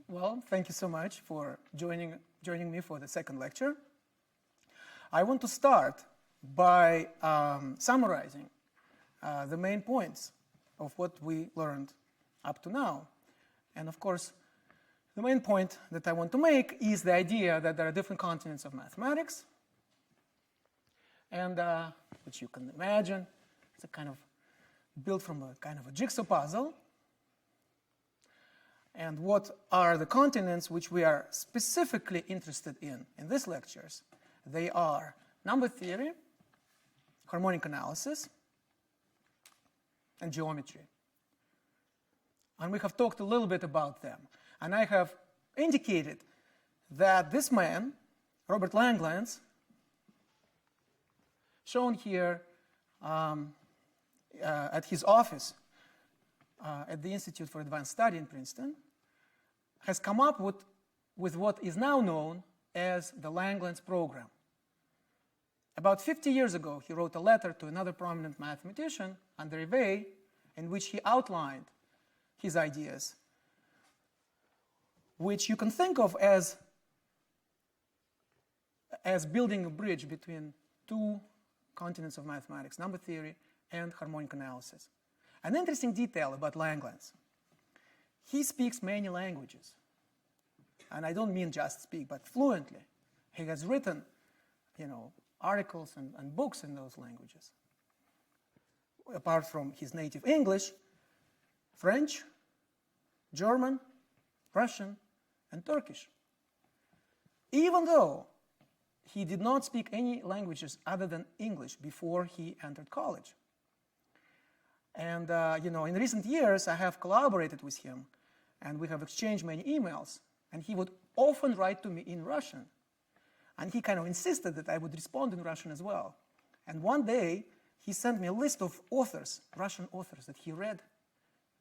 Well, thank you so much for joining me for the second lecture. I want to start by summarizing the main points of what we learned up to now. And of course, the main point that I want to make is the idea that there are different continents of mathematics, and which you can imagine, it's a kind of built from a kind of a jigsaw puzzle. And what are the continents which we are specifically interested in these lectures? They are number theory, harmonic analysis, and geometry. And we have talked a little bit about them. And I have indicated that this man, Robert Langlands, shown here at his office at the Institute for Advanced Study in Princeton, has come up with what is now known as the Langlands Program. About 50 years ago, he wrote a letter to another prominent mathematician, André Weil, in which he outlined his ideas, which you can think of as building a bridge between two continents of mathematics, number theory and harmonic analysis. An interesting detail about Langlands: he speaks many languages. And I don't mean just speak, but fluently. He has written, articles and books in those languages. Apart from his native English, French, German, Russian, and Turkish. Even though he did not speak any languages other than English before he entered college. And, in recent years, I have collaborated with him, and we have exchanged many emails. And he would often write to me in Russian. And he kind of insisted that I would respond in Russian as well. And one day, he sent me a list of authors, Russian authors, that he read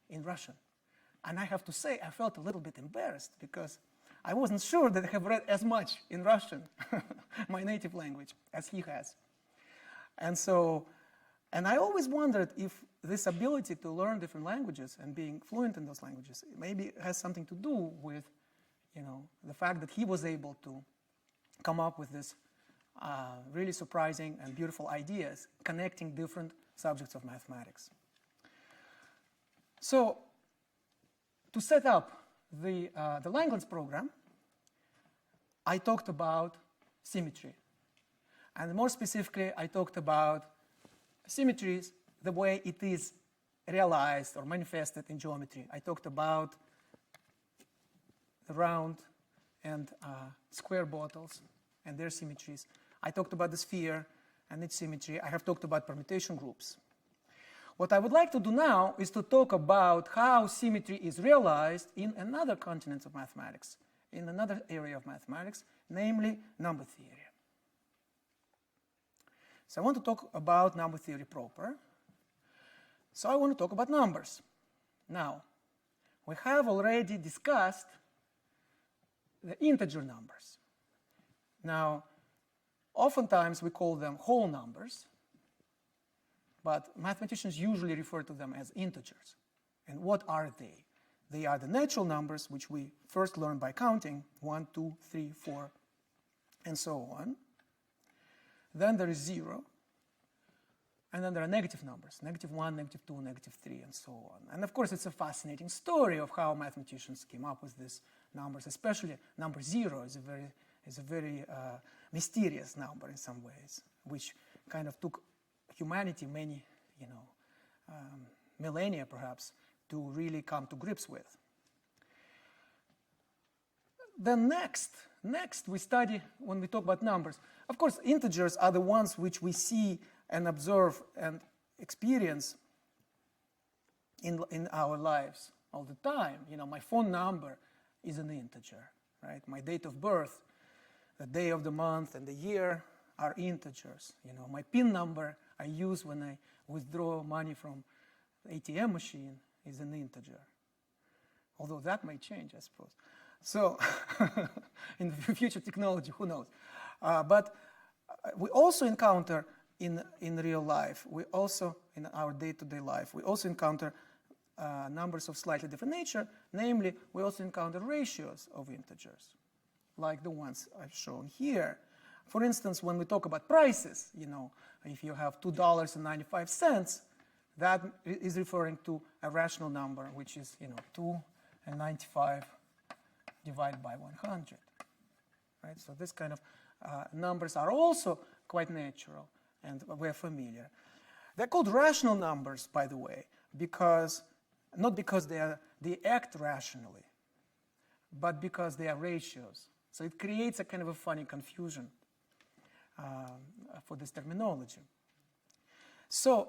in Russian. And I have to say, I felt a little bit embarrassed because I wasn't sure that I have read as much in Russian, my native language, as he has. And I always wondered if this ability to learn different languages and being fluent in those languages maybe has something to do with the fact that he was able to come up with this really surprising and beautiful ideas connecting different subjects of mathematics. So, to set up the Langlands program, I talked about symmetry. And more specifically, I talked about symmetries the way it is realized or manifested in geometry. I talked about the round and square bottles and their symmetries. I talked about the sphere and its symmetry. I have talked about permutation groups. What I would like to do now is to talk about how symmetry is realized in another continent of mathematics, in another area of mathematics, namely number theory. So I want to talk about number theory proper. So I want to talk about numbers. Now, we have already discussed the integer numbers. Now, oftentimes we call them whole numbers, but mathematicians usually refer to them as integers. And what are they? They are the natural numbers, which we first learned by counting, 1, 2, 3, 4, and so on. Then there is 0. And then there are negative numbers, -1, -2, -3, and so on. And of course, it's a fascinating story of how mathematicians came up with these numbers, especially number 0 is a very mysterious number in some ways, which kind of took humanity many, millennia perhaps, to really come to grips with. Then next we study, when we talk about numbers, of course, integers are the ones which we see and observe and experience in our lives all the time. My phone number is an integer, right? My date of birth, the day of the month and the year are integers. My PIN number I use when I withdraw money from the ATM machine is an integer. Although that may change, I suppose. So, in the future technology, who knows? But we also encounter in real life, we also, in our day-to-day life, we also encounter numbers of slightly different nature. Namely, we also encounter ratios of integers, like the ones I've shown here. For instance, when we talk about prices, if you have $2.95, that is referring to a rational number, which is 2.95 divided by 100. Right? So this kind of numbers are also quite natural, and we're familiar. They're called rational numbers, by the way, not because they act rationally, but because they are ratios. So it creates a kind of a funny confusion for this terminology. So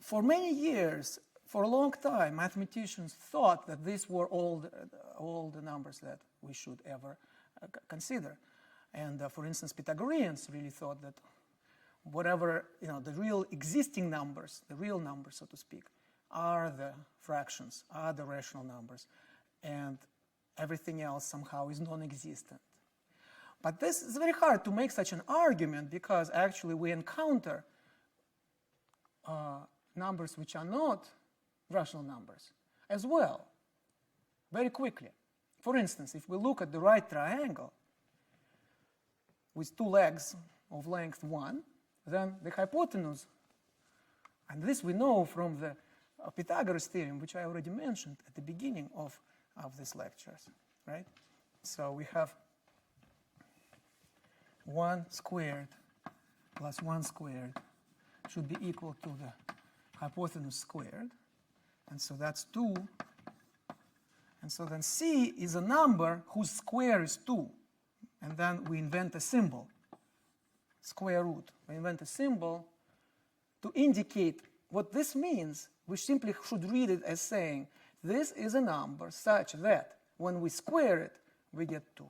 for many years, for a long time, mathematicians thought that these were all the numbers that we should ever consider. And for instance, Pythagoreans really thought that whatever, the real existing numbers, the real numbers, so to speak, are the fractions, are the rational numbers, and everything else somehow is non-existent. But this is very hard to make such an argument, because actually we encounter numbers which are not rational numbers as well, very quickly. For instance, if we look at the right triangle with two legs of length 1, then the hypotenuse, and this we know from the Pythagoras theorem, which I already mentioned at the beginning of these lectures, right? So we have 1 squared plus 1 squared should be equal to the hypotenuse squared. And so that's 2. And so then C is a number whose square is 2. And then we invent a symbol, square root. We invent a symbol to indicate what this means. We simply should read it as saying, this is a number such that when we square it, we get 2.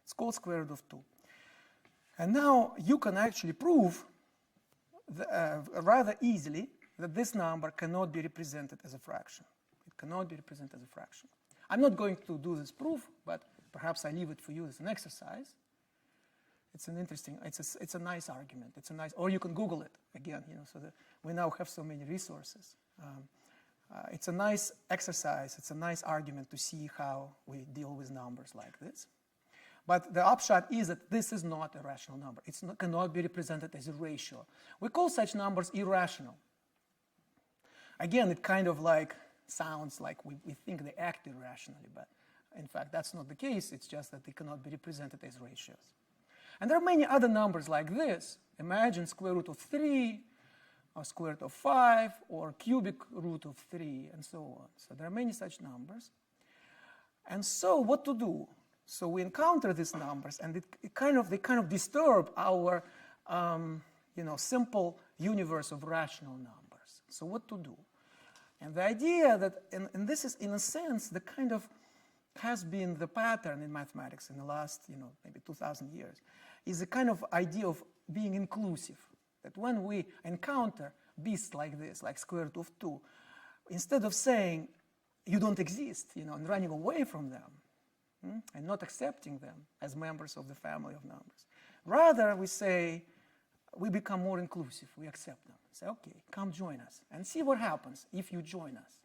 It's called square root of 2. And now you can actually prove rather easily that this number cannot be represented as a fraction. It cannot be represented as a fraction. I'm not going to do this proof, but perhaps I leave it for you as an exercise. It's an interesting, it's a nice argument. It's a nice, or you can Google it again, so that we now have so many resources. It's a nice exercise. It's a nice argument to see how we deal with numbers like this. But the upshot is that this is not a rational number. It cannot be represented as a ratio. We call such numbers irrational. Again, it kind of sounds like we think they act irrationally, but in fact, that's not the case. It's just that they cannot be represented as ratios. And there are many other numbers like this. Imagine square root of 3, or square root of 5, or cubic root of 3, and so on. So there are many such numbers. And so what to do? So we encounter these numbers, and they kind of disturb our simple universe of rational numbers. So what to do? And the idea that, and this is in a sense the kind of has been the pattern in mathematics in the last maybe 2,000 years, is a kind of idea of being inclusive. That when we encounter beasts like this, like square root of 2, instead of saying you don't exist, and running away from them, and not accepting them as members of the family of numbers, rather we become more inclusive. We accept them. Say, okay, come join us, and see what happens if you join us.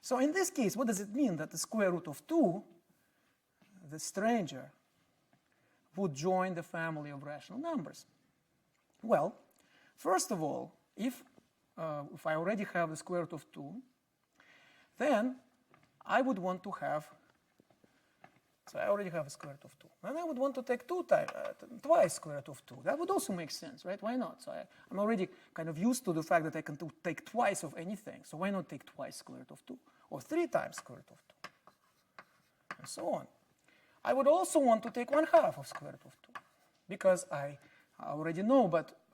So in this case, what does it mean that the square root of 2, the stranger, would join the family of rational numbers? Well, first of all, if I already have the square root of 2, then I would want to have, so I already have a square root of 2. Then I would want to take twice square root of 2. That would also make sense, right? Why not? So I'm already kind of used to the fact that I can take twice of anything. So why not take twice square root of 2? Or 3 times square root of 2? And so on. I would also want to take 1/2 of square root of 2. Because I already know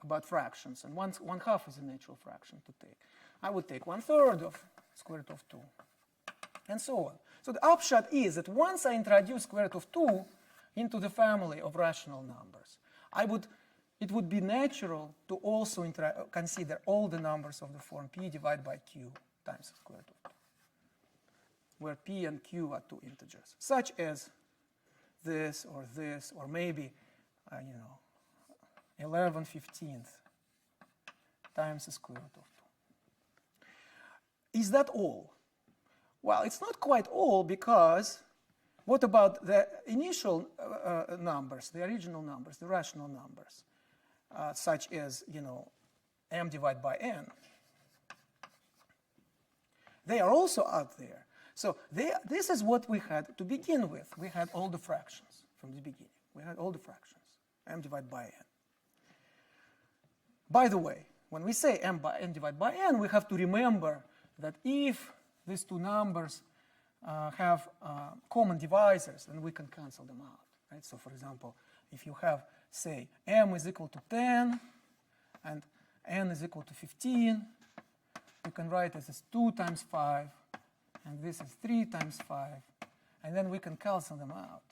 about fractions. And 1/2 is a natural fraction to take. I would take 1/3 of square root of 2. And so on. So the upshot is that once I introduce square root of 2 into the family of rational numbers, it would be natural to also consider all the numbers of the form p divided by q times square root of 2, where p and q are 2 integers, such as this, or maybe 11/15 times the square root of 2. is that all? Well, it's not quite all, because what about the initial numbers, the original numbers, the rational numbers, such as, m divided by n? They are also out there. So this is what we had to begin with. We had all the fractions from the beginning. We had all the fractions, m divided by n. By the way, when we say m divided by n, we have to remember that if these two numbers have common divisors, then we can cancel them out, right? So for example, if you have, say, m is equal to 10 and n is equal to 15, you can write this as 2 times 5, and this is 3 times 5, and then we can cancel them out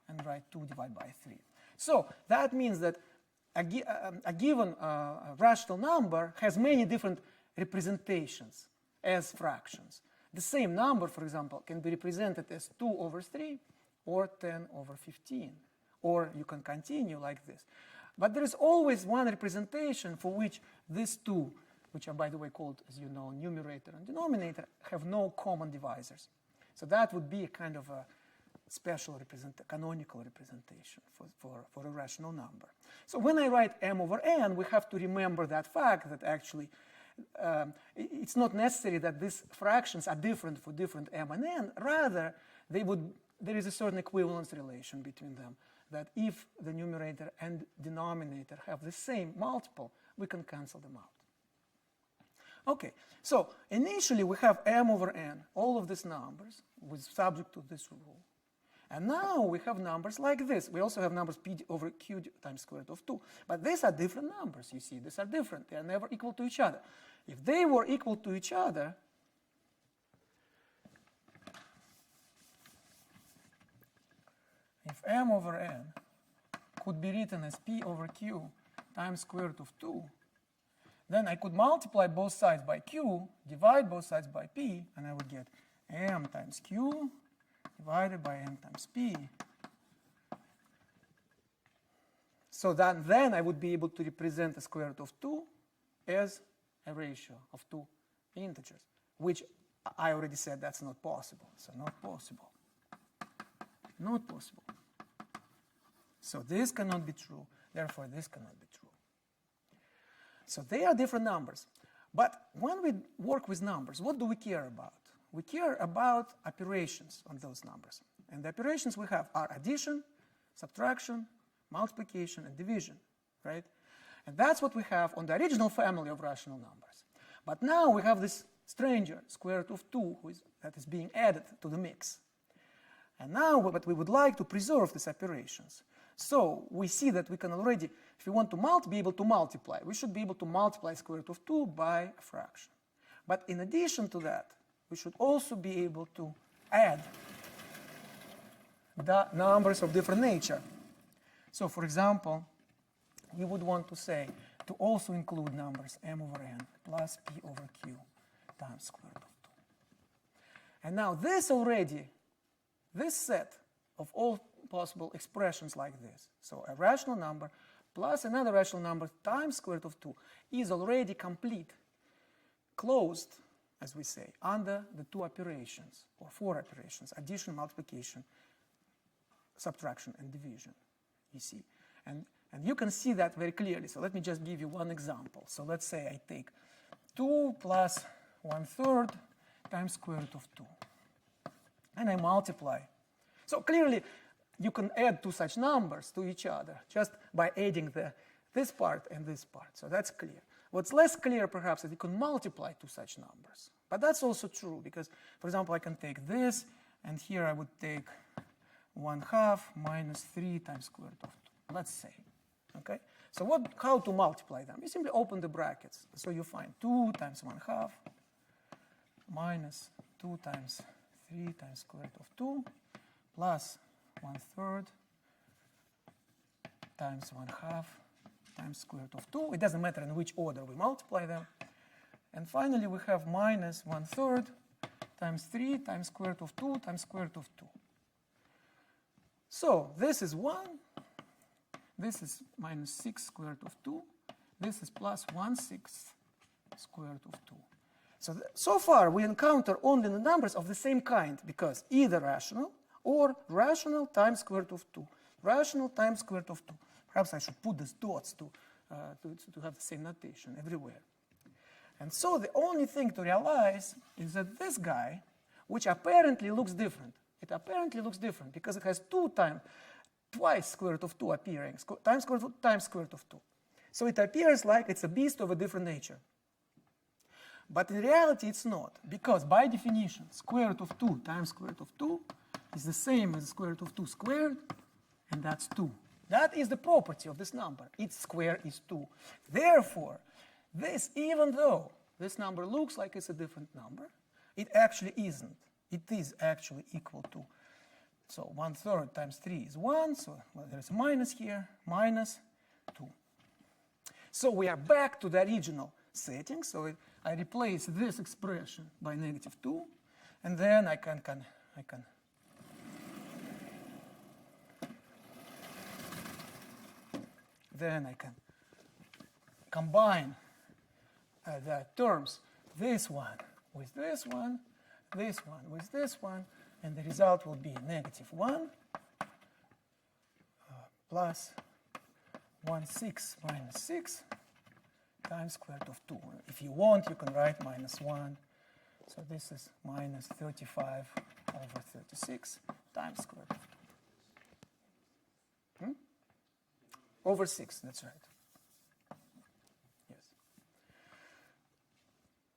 and write 2 divided by 3. So that means that a given rational number has many different representations as fractions. The same number, for example, can be represented as 2 over 3 or 10 over 15. Or you can continue like this. But there is always one representation for which these two, which are, by the way, called, as you know, numerator and denominator, have no common divisors. So that would be a kind of a special canonical representation for a rational number. So when I write m over n, we have to remember that fact that actually it's not necessary that these fractions are different for different m and n. Rather, there is a certain equivalence relation between them, that if the numerator and denominator have the same multiple, we can cancel them out. Okay, so initially we have m over n, all of these numbers, with subject to this rule. And now we have numbers like this. We also have numbers p over q times square root of 2. But these are different numbers, you see. These are different. They are never equal to each other. If they were equal to each other, if m over n could be written as p over q times square root of 2, then I could multiply both sides by q, divide both sides by p, and I would get m times q divided by m times p. So that then I would be able to represent the square root of 2 as a ratio of two integers, which I already said that's not possible. So not possible. Not possible. So this cannot be true. Therefore, this cannot be true. So they are different numbers. But when we work with numbers, what do we care about? We care about operations on those numbers. And the operations we have are addition, subtraction, multiplication, and division, right? And that's what we have on the original family of rational numbers. But now we have this stranger, square root of 2, that is being added to the mix. And now, but we would like to preserve these operations. So we see that we can already, if we want to be able to multiply, we should be able to multiply square root of 2 by a fraction. But in addition to that, we should also be able to add the numbers of different nature. So for example, we would want to say to also include numbers m over n plus p over q times square root of 2. And now this set of all possible expressions like this, so a rational number plus another rational number times square root of 2 is already complete, closed, as we say, under the two operations, or four operations, addition, multiplication, subtraction, and division, you see. And you can see that very clearly. So let me just give you one example. So let's say I take 2 plus 1/3 times square root of 2. And I multiply. So clearly, you can add two such numbers to each other just by adding this part and this part. So that's clear. What's less clear, perhaps, is you can multiply two such numbers. But that's also true, because, for example, I can take this, and here I would take 1/2 minus 3 times square root of 2, let's say. Okay? So how to multiply them? You simply open the brackets. So you find 2 times 1/2 minus 2 times 3 times square root of 2 plus 1/3 times 1/2 times square root of 2. It doesn't matter in which order we multiply them. And finally, we have minus 1/3 times 3 times square root of 2 times square root of 2. So this is 1. This is minus 6 square root of 2. This is plus 1/6 square root of 2. So far, we encounter only the numbers of the same kind, because either rational or rational times square root of 2. Rational times square root of 2. Perhaps I should put these dots to have the same notation everywhere. And so the only thing to realize is that this guy, which apparently looks different, it apparently looks different because it has twice square root of 2 appearing, times square root of 2 times square root of 2. So it appears like it's a beast of a different nature. But in reality, it's not, because by definition, square root of 2 times square root of 2 is the same as square root of 2 squared, and that's 2. That is the property of this number. Its square is 2. Therefore, this, even though this number looks like it's a different number, it actually isn't. It is actually equal to. So 1/3 times 3 is 1, so there's a minus here, minus 2. So we are back to the original setting. So I replace this expression by -2, and then I can combine the terms, this one with this one, this one with this one, and the result will be -1 plus 1/6 minus 6 times square root of 2. If you want, you can write -1. So this is minus 35 over 36 times square root of 2. Over 6, that's right. Yes.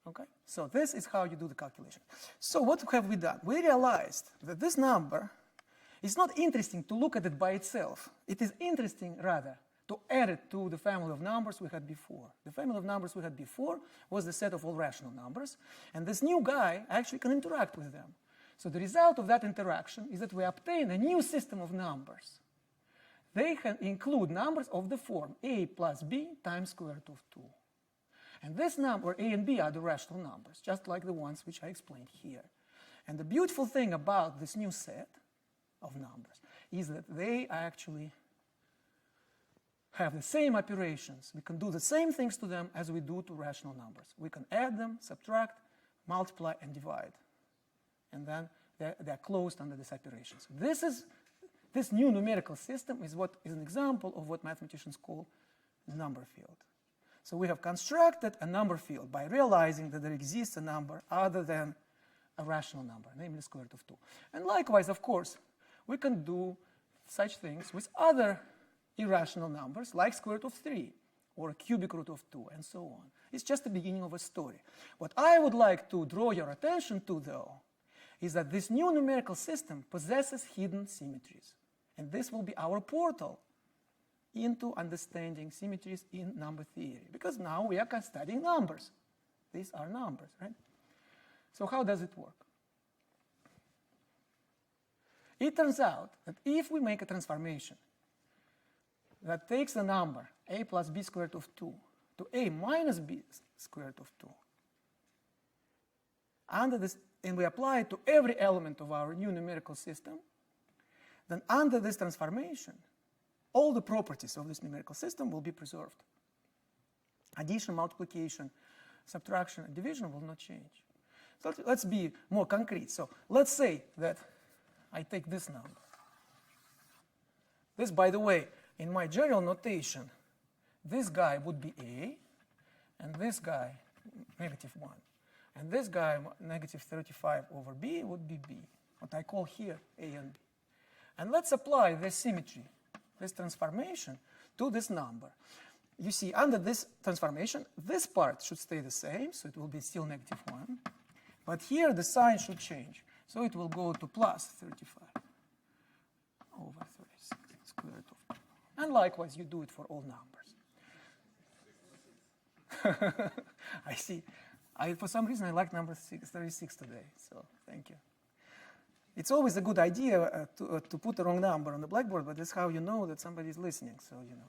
Okay, so this is how you do the calculation. So what have we done? We realized that this number is not interesting to look at it by itself. It is interesting, rather, to add it to the family of numbers we had before. The family of numbers we had before was the set of all rational numbers, and this new guy actually can interact with them. So the result of that interaction is that we obtain a new system of numbers. They can include numbers of the form a plus b times square root of 2. And this number, a and b, are the rational numbers, just like the ones which I explained here. And the beautiful thing about this new set of numbers is that they actually have the same operations. We can do the same things to them as we do to rational numbers. We can add them, subtract, multiply, and divide. And then they're closed under these operations. This new numerical system is an example of what mathematicians call number field. So we have constructed a number field by realizing that there exists a number other than a rational number, namely square root of 2. And likewise, of course, we can do such things with other irrational numbers like square root of 3 or cubic root of 2 and so on. It's just the beginning of a story. What I would like to draw your attention to, though, is that this new numerical system possesses hidden symmetries. And this will be our portal into understanding symmetries in number theory, because now we are studying numbers. These are numbers, right? So how does it work? It turns out that if we make a transformation that takes the number a plus b squared of 2 to a minus b squared of 2, and we apply it to every element of our new numerical system, then under this transformation, all the properties of this numerical system will be preserved. Addition, multiplication, subtraction, and division will not change. So let's be more concrete. So let's say that I take this number. This, by the way, in my general notation, this guy would be a, and this guy, -1. And this guy, -35 over b, would be b, what I call here a and b. And let's apply this symmetry, this transformation, to this number. You see, under this transformation, this part should stay the same, so it will be still -1. But here, the sign should change. So it will go to plus 35 over 36 square root of 2. And likewise, you do it for all numbers. I see. For some reason, I like number 36 today, so thank you. It's always a good idea to put the wrong number on the blackboard, but that's how you know that somebody is listening, so you know.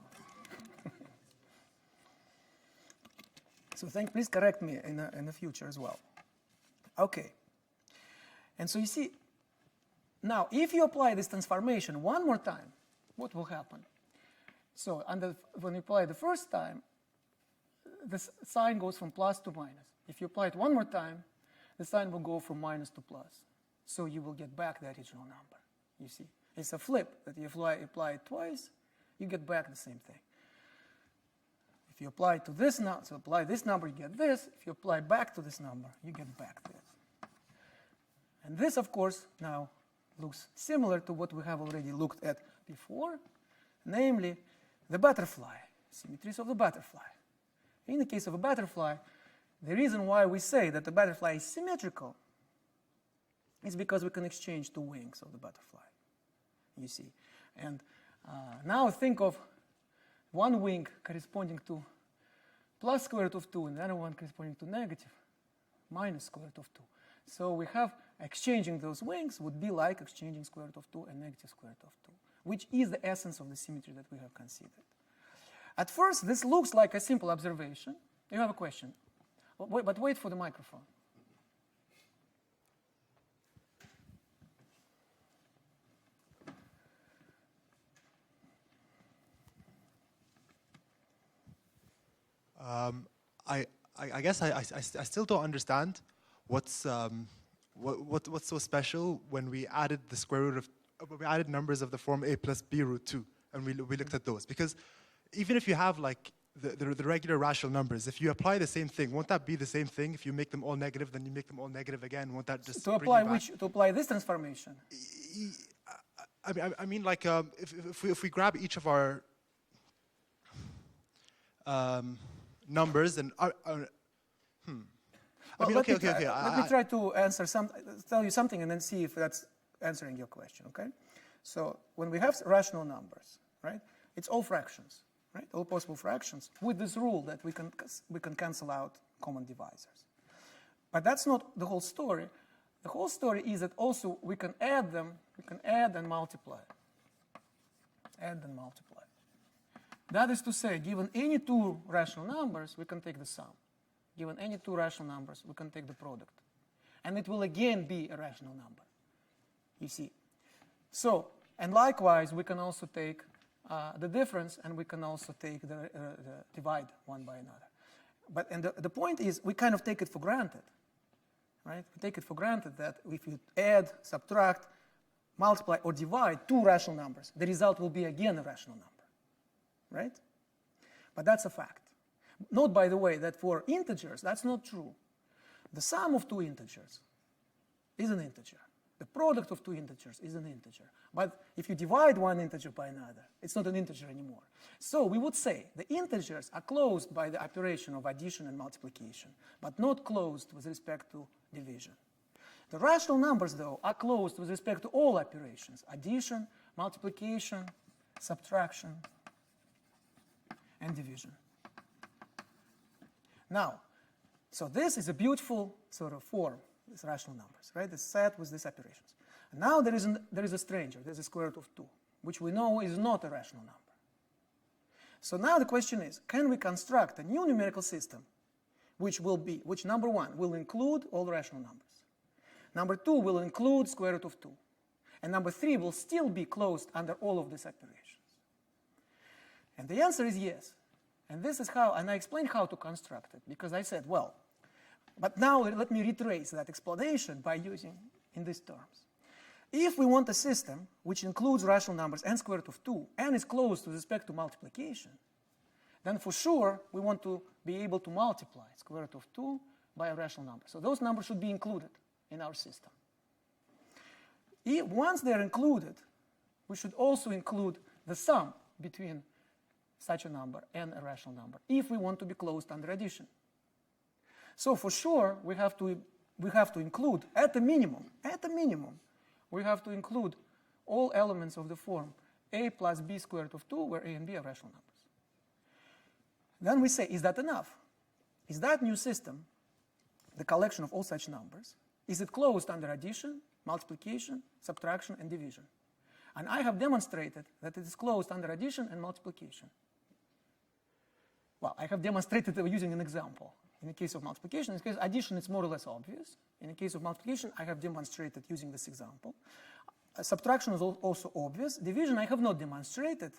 So please correct me in the future as well. Okay. And so you see, now if you apply this transformation one more time, what will happen? So when you apply the first time, the sign goes from plus to minus. If you apply it one more time, the sign will go from minus to plus. So you will get back the original number. You see, it's a flip that you apply it twice, you get back the same thing. If you apply to this now, so apply this number, you get this. If you apply back to this number, you get back this. And this, of course, now looks similar to what we have already looked at before, namely the butterfly, symmetries of the butterfly. In the case of a butterfly, the reason why we say that the butterfly is symmetrical is because we can exchange two wings of the butterfly, you see. And now think of one wing corresponding to plus square root of 2, and the other one corresponding to negative minus square root of 2. So we have exchanging those wings would be like exchanging square root of 2 and negative square root of 2, which is the essence of the symmetry that we have considered. At first, this looks like a simple observation. You have a question, but wait for the microphone. I guess I still don't understand what's so special when we added the square root of we added numbers of the form a plus b root 2, and we looked at those. Because even if you have like the regular rational numbers, if you apply the same thing, won't that be the same thing? If you make them all negative, then you make them all negative again. Won't that just to apply this transformation? I mean, like if we grab each of our numbers and Let me try to answer tell you something and then see if that's answering your question, okay? So when we have rational numbers, right, it's all fractions, right? All possible fractions with this rule that we can cancel out common divisors. But that's not the whole story. The whole story is that also we can add them, we can add and multiply. Add and multiply. That is to say, given any two rational numbers, we can take the sum. Given any two rational numbers, we can take the product. And it will again be a rational number, you see. So, and likewise, we can also take the difference, and we can also take the divide one by another. And the point is, we kind of take it for granted, right? We take it for granted that if you add, subtract, multiply, or divide two rational numbers, the result will be again a rational number. Right? But that's a fact. Note, by the way, that for integers, that's not true. The sum of two integers is an integer. The product of two integers is an integer. But if you divide one integer by another, it's not an integer anymore. So we would say the integers are closed by the operation of addition and multiplication, but not closed with respect to division. The rational numbers, though, are closed with respect to all operations: addition, multiplication, subtraction, and division. Now, so this is a beautiful sort of form, these rational numbers, right? The set with these operations. And now there is a stranger, there's a square root of 2, which we know is not a rational number. So now the question is, can we construct a new numerical system which number one, will include all rational numbers. Number two will include square root of 2. And number three will still be closed under all of these operations. And the answer is yes. And this is how, and I explained how to construct it, because I said, well, but now let me retrace that explanation by using in these terms. If we want a system which includes rational numbers and square root of 2 and is closed with respect to multiplication, then for sure we want to be able to multiply square root of 2 by a rational number. So those numbers should be included in our system. Once they're included, we should also include the sum between such a number and a rational number if we want to be closed under addition. So for sure we have to include at a minimum, we have to include all elements of the form a plus b squared root of 2, where a and b are rational numbers. Then we say, is that enough? Is that new system the collection of all such numbers? Is it closed under addition, multiplication, subtraction, and division? And I have demonstrated that it is closed under addition and multiplication. Well, I have demonstrated it using an example. In the case of multiplication, in the case of addition, it's more or less obvious. In the case of multiplication, I have demonstrated using this example. Subtraction is also obvious. Division, I have not demonstrated.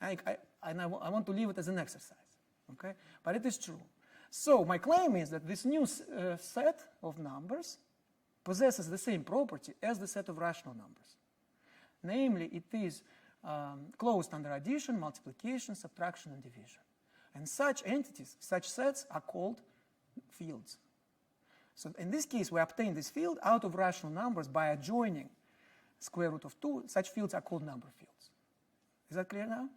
And I want to leave it as an exercise. Okay? But it is true. So my claim is that this new set of numbers possesses the same property as the set of rational numbers. Namely, it is closed under addition, multiplication, subtraction, and division. And such entities, such sets, are called fields. So in this case, we obtain this field out of rational numbers by adjoining square root of 2. Such fields are called number fields. Is that clear now?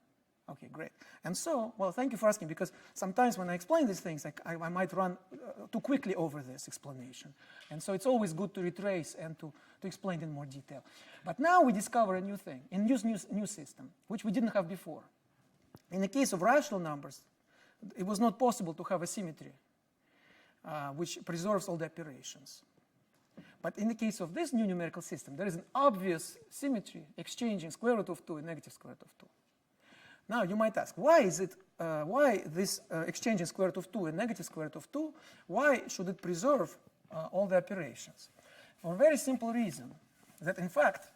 Okay, great. And so, well, thank you for asking, because sometimes when I explain these things, I might run too quickly over this explanation. And so it's always good to retrace and to explain in more detail. But now we discover a new thing, a new system, which we didn't have before. In the case of rational numbers, it was not possible to have a symmetry which preserves all the operations. But in the case of this new numerical system, there is an obvious symmetry exchanging square root of 2 and negative square root of 2. Now you might ask, why this exchanging square root of 2 and negative square root of 2, why should it preserve all the operations? For a very simple reason, that in fact,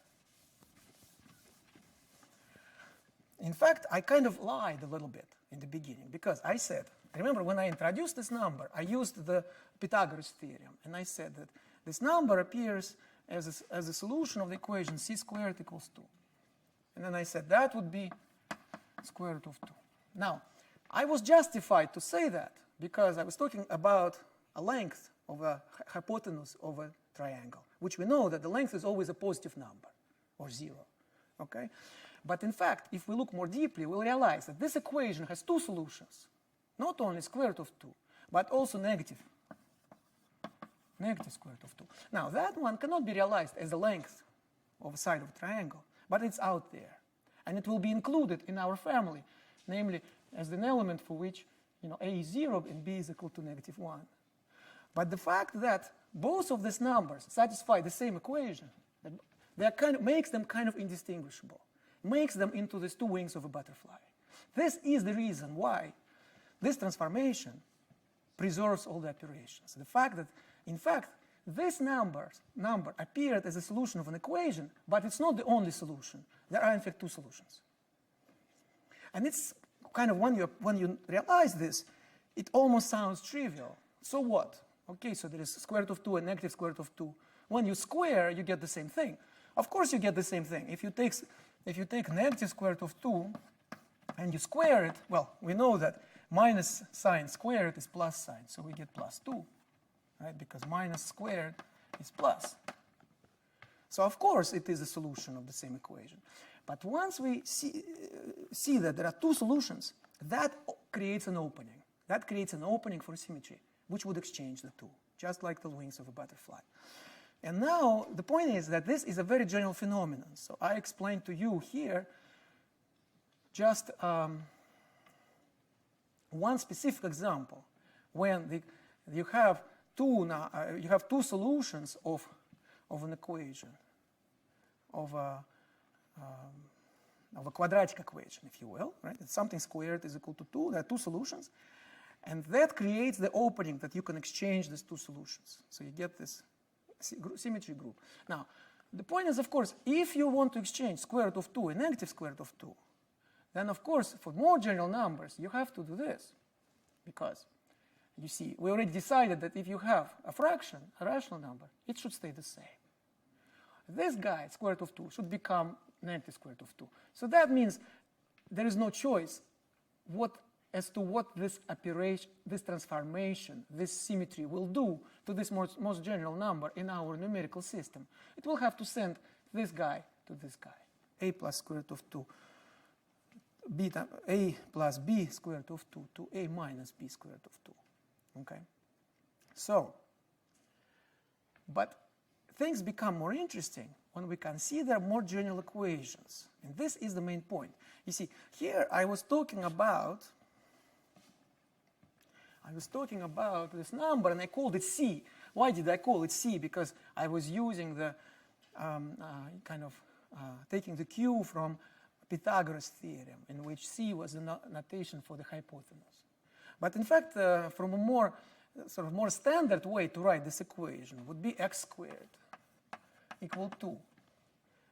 I kind of lied a little bit in the beginning, because I said, remember when I introduced this number, I used the Pythagoras theorem, and I said that this number appears as a solution of the equation c squared equals 2. And then I said that would be square root of 2. Now, I was justified to say that because I was talking about a length of a hypotenuse of a triangle, which we know that the length is always a positive number, or 0. Okay? But in fact, if we look more deeply, we'll realize that this equation has two solutions. Not only square root of 2, but also negative square root of 2. Now, that one cannot be realized as the length of a side of a triangle, but it's out there. And it will be included in our family, namely as an element for which a is 0 and b is equal to negative 1. But the fact that both of these numbers satisfy the same equation, that makes them kind of indistinguishable, makes them into these two wings of a butterfly. This is the reason why this transformation preserves all the operations. The fact that, in fact, this number appeared as a solution of an equation, but it's not the only solution. There are, in fact, two solutions. And it's kind of, when you realize this, it almost sounds trivial. So what? Okay, so there is square root of 2 and negative square root of 2. When you square, you get the same thing. Of course you get the same thing. If you take negative square root of 2 and you square it, well, we know that minus sign squared is plus sign, so we get plus 2, right? Because minus squared is plus. So of course it is a solution of the same equation. But once we see that there are two solutions, that creates an opening. That creates an opening for symmetry, which would exchange the two, just like the wings of a butterfly. And now the point is that this is a very general phenomenon. So I explained to you here just one specific example when you have two solutions of an equation, of a quadratic equation, if you will, right? It's something squared is equal to 2. There are two solutions, and that creates the opening that you can exchange these two solutions. So you get this symmetry group. Now, the point is, of course, if you want to exchange square root of 2 and negative square root of 2, then, of course, for more general numbers, you have to do this. Because, you see, we already decided that if you have a fraction, a rational number, it should stay the same. This guy, square root of 2, should become negative square root of 2. So that means there is no choice as to what this operation, this transformation, this symmetry will do to this most general number in our numerical system. It will have to send this guy to this guy, a plus square root of 2, beta, a plus b square root of 2 to a minus b square root of 2. Okay? So, but things become more interesting when we consider more general equations. And this is the main point. You see, here I was talking about this number, and I called it C. Why did I call it C? Because I was using the taking the cue from Pythagoras theorem, in which C was a notation for the hypotenuse. But in fact, from a more standard way to write this equation would be x squared equal 2.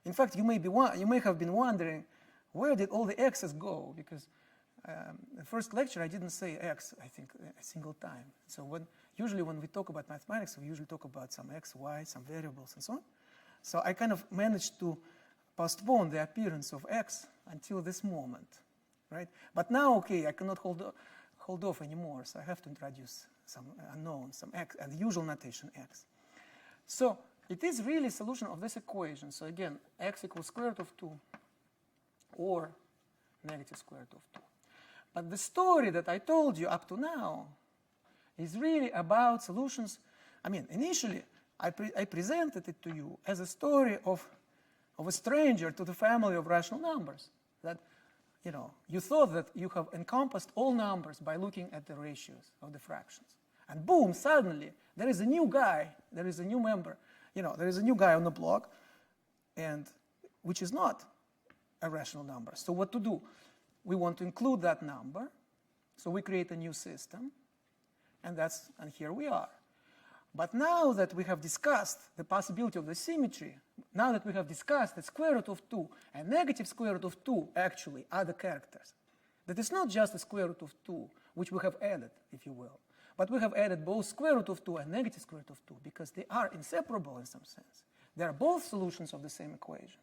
In fact, you may have been wondering, where did all the x's go? Because the first lecture, I didn't say x, I think, a single time. So usually when we talk about mathematics, we usually talk about some x, y, some variables, and so on. So I kind of managed to postpone the appearance of x until this moment, right? But now, okay, I cannot hold off anymore, so I have to introduce some unknown, some x, and the usual notation x. So it is really a solution of this equation. So again, x equals square root of 2 or negative square root of 2. But the story that I told you up to now is really about solutions. I mean, initially, I presented it to you as a story of a stranger to the family of rational numbers. That, you know, you thought that you have encompassed all numbers by looking at the ratios of the fractions. And boom, suddenly, there is a new guy, there is a new member, you know, there is a new guy on the block, and which is not a rational number. So what to do? We want to include that number, so we create a new system, and here we are. But now that we have discussed the possibility of the symmetry, now that we have discussed that square root of 2 and negative square root of 2 actually are the characters, that it's not just the square root of 2, which we have added, if you will, but we have added both square root of 2 and negative square root of 2 because they are inseparable in some sense. They are both solutions of the same equation.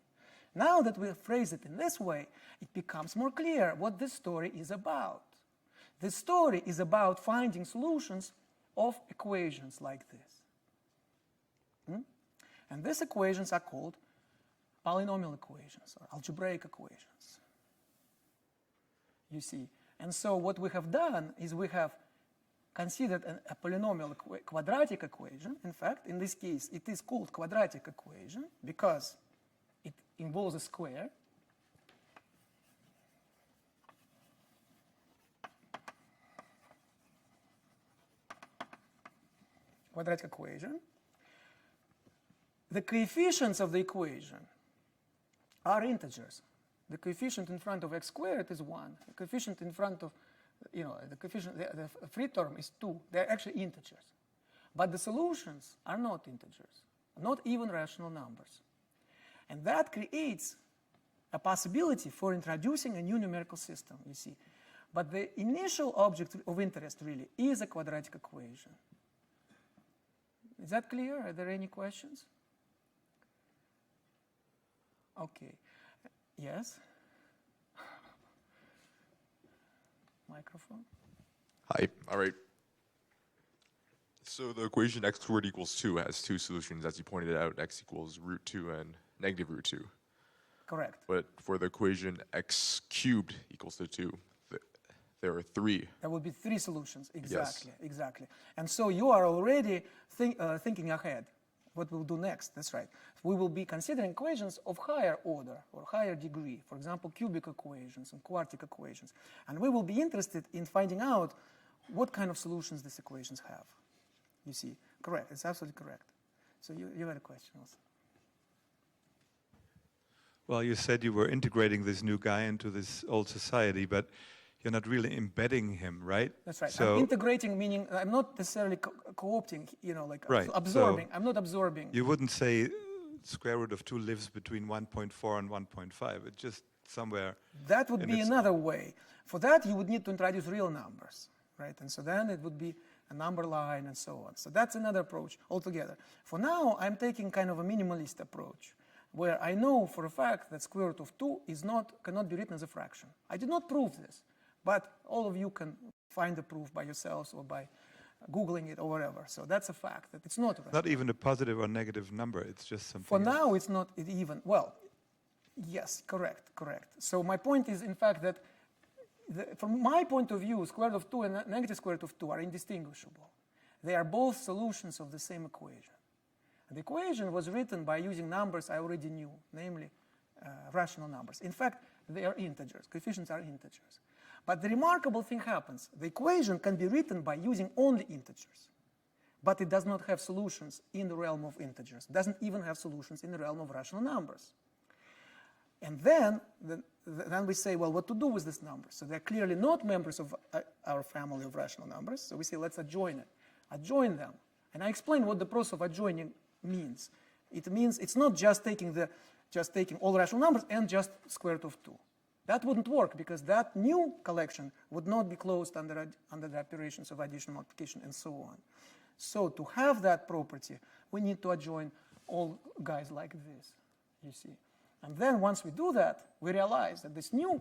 Now that we have phrased it in this way, it becomes more clear what this story is about. The story is about finding solutions of equations like this. And these equations are called polynomial equations or algebraic equations. You see. And so what we have done is we have considered a polynomial quadratic equation. In fact, in this case, it is called quadratic equation because it involves a square. Quadratic equation. The coefficients of the equation are integers. The coefficient in front of x squared is 1. The coefficient in front of, you know, the coefficient, the free term is 2. They're actually integers. But the solutions are not integers, not even rational numbers. And that creates a possibility for introducing a new numerical system, you see. But the initial object of interest really is a quadratic equation. Is that clear? Are there any questions? Okay. Yes? Microphone. Hi. All right. So the equation x squared equals 2 has two solutions, as you pointed out, x equals root 2 and negative root 2. Correct. But for the equation x cubed equals to 2, there are 3. There will be 3 solutions. Exactly. Yes. Exactly. And so you are already thinking ahead. What we'll do next, that's right. We will be considering equations of higher order or higher degree, for example, cubic equations and quartic equations. And we will be interested in finding out what kind of solutions these equations have. You see, correct, it's absolutely correct. So you had a question also. Well, you said you were integrating this new guy into this old society, but you're not really embedding him, right? That's right. So I'm integrating, meaning I'm not necessarily co-opting, you know, like right. absorbing. So I'm not absorbing. you wouldn't say square root of 2 lives between 1.4 and 1.5. It's just somewhere. That would be another way. For that, you would need to introduce real numbers, right? And so then it would be a number line and so on. So that's another approach altogether. For now, I'm taking kind of a minimalist approach, where I know for a fact that square root of 2 cannot be written as a fraction. I did not prove this. But all of you can find the proof by yourselves or by Googling it or whatever. So that's a fact, that it's not a Not even a positive or negative number. It's just something. For now, it's not even. Well, yes, correct. So my point is, in fact, that from my point of view, square root of 2 and negative square root of 2 are indistinguishable. They are both solutions of the same equation. And the equation was written by using numbers I already knew, namely rational numbers. In fact, they are integers. Coefficients are integers. But the remarkable thing happens. The equation can be written by using only integers. But it does not have solutions in the realm of integers. It doesn't even have solutions in the realm of rational numbers. And then we say, well, what to do with these numbers? So they're clearly not members of our family of rational numbers. So we say, let's adjoin it. Adjoin them. And I explain what the process of adjoining means. It means it's not just taking all rational numbers and just square root of 2. That wouldn't work because that new collection would not be closed under the operations of addition, multiplication, and so on. So to have that property, we need to adjoin all guys like this, you see. And then once we do that, we realize that this new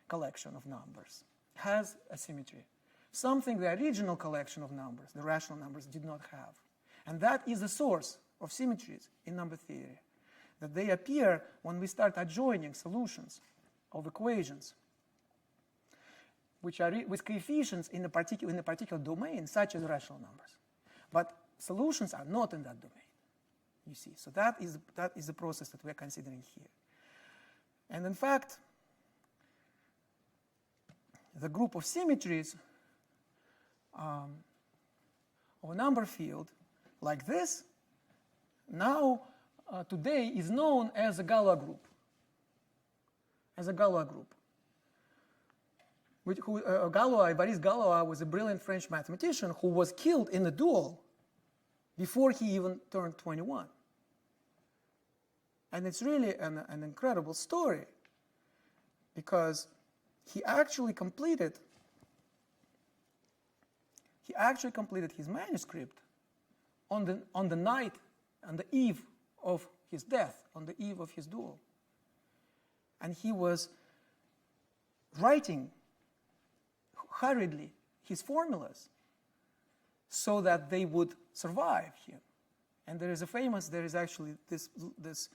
collection of numbers has a symmetry, something the original collection of numbers, the rational numbers, did not have. And that is the source of symmetries in number theory, that they appear when we start adjoining solutions of equations which are with coefficients in a particular domain, such as rational numbers. But solutions are not in that domain, you see. So that is the process that we're considering here. And in fact, the group of symmetries of a number field like this now today is known as a Galois group. As a Galois group. Boris Galois was a brilliant French mathematician who was killed in a duel before he even turned 21. And it's really an incredible story because he actually completed his manuscript on the night, on the eve of his death, on the eve of his duel. And he was writing hurriedly his formulas so that they would survive him. And there is actually this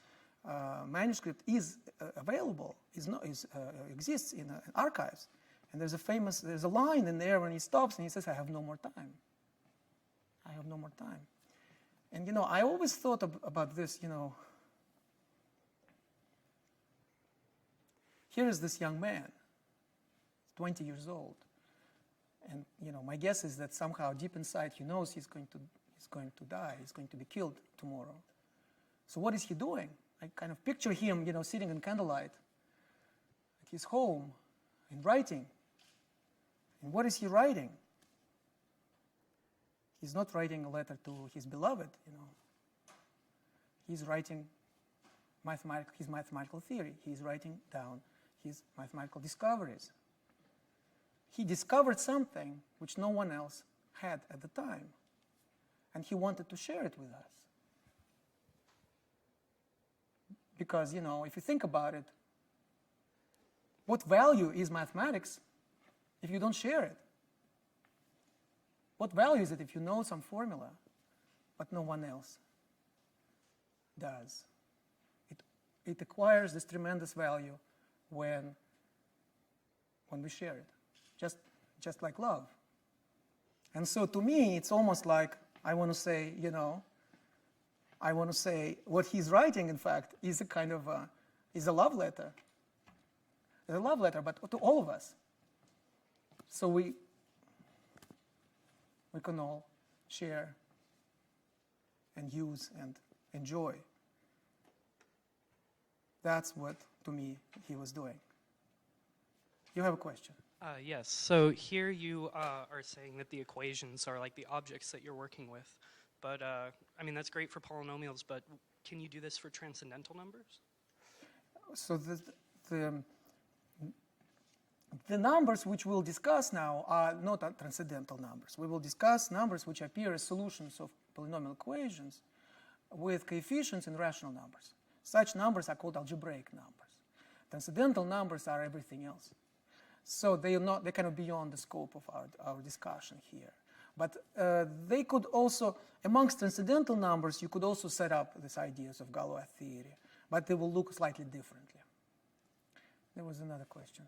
manuscript is available, exists in archives. And there's a line in there when he stops and he says, I have no more time. I have no more time. And, I always thought about this, Here is this young man, 20 years old. And, my guess is that somehow deep inside he knows he's going to die, he's going to be killed tomorrow. So what is he doing? I kind of picture him, sitting in candlelight at his home and writing. And what is he writing? He's not writing a letter to his beloved, He's writing his mathematical theory. He's writing down his mathematical discoveries. He discovered something which no one else had at the time, and he wanted to share it with us. Because, if you think about it, what value is mathematics if you don't share it? What value is it if you know some formula, but no one else does? It acquires this tremendous value when we share it, just like love. And so to me, it's almost like I want to say what he's writing, in fact, is a kind of is a love letter. It's a love letter, but to all of us. So we can all share and use and enjoy. That's what, to me, he was doing. You have a question? Yes. So here you are saying that the equations are like the objects that you're working with. But, that's great for polynomials, but can you do this for transcendental numbers? So the numbers which we'll discuss now are not transcendental numbers. We will discuss numbers which appear as solutions of polynomial equations with coefficients in rational numbers. Such numbers are called algebraic numbers. Transcendental numbers are everything else. So they're kind of beyond the scope of our discussion here. But they could also, amongst transcendental numbers, you could also set up these ideas of Galois theory, but they will look slightly differently. There was another question.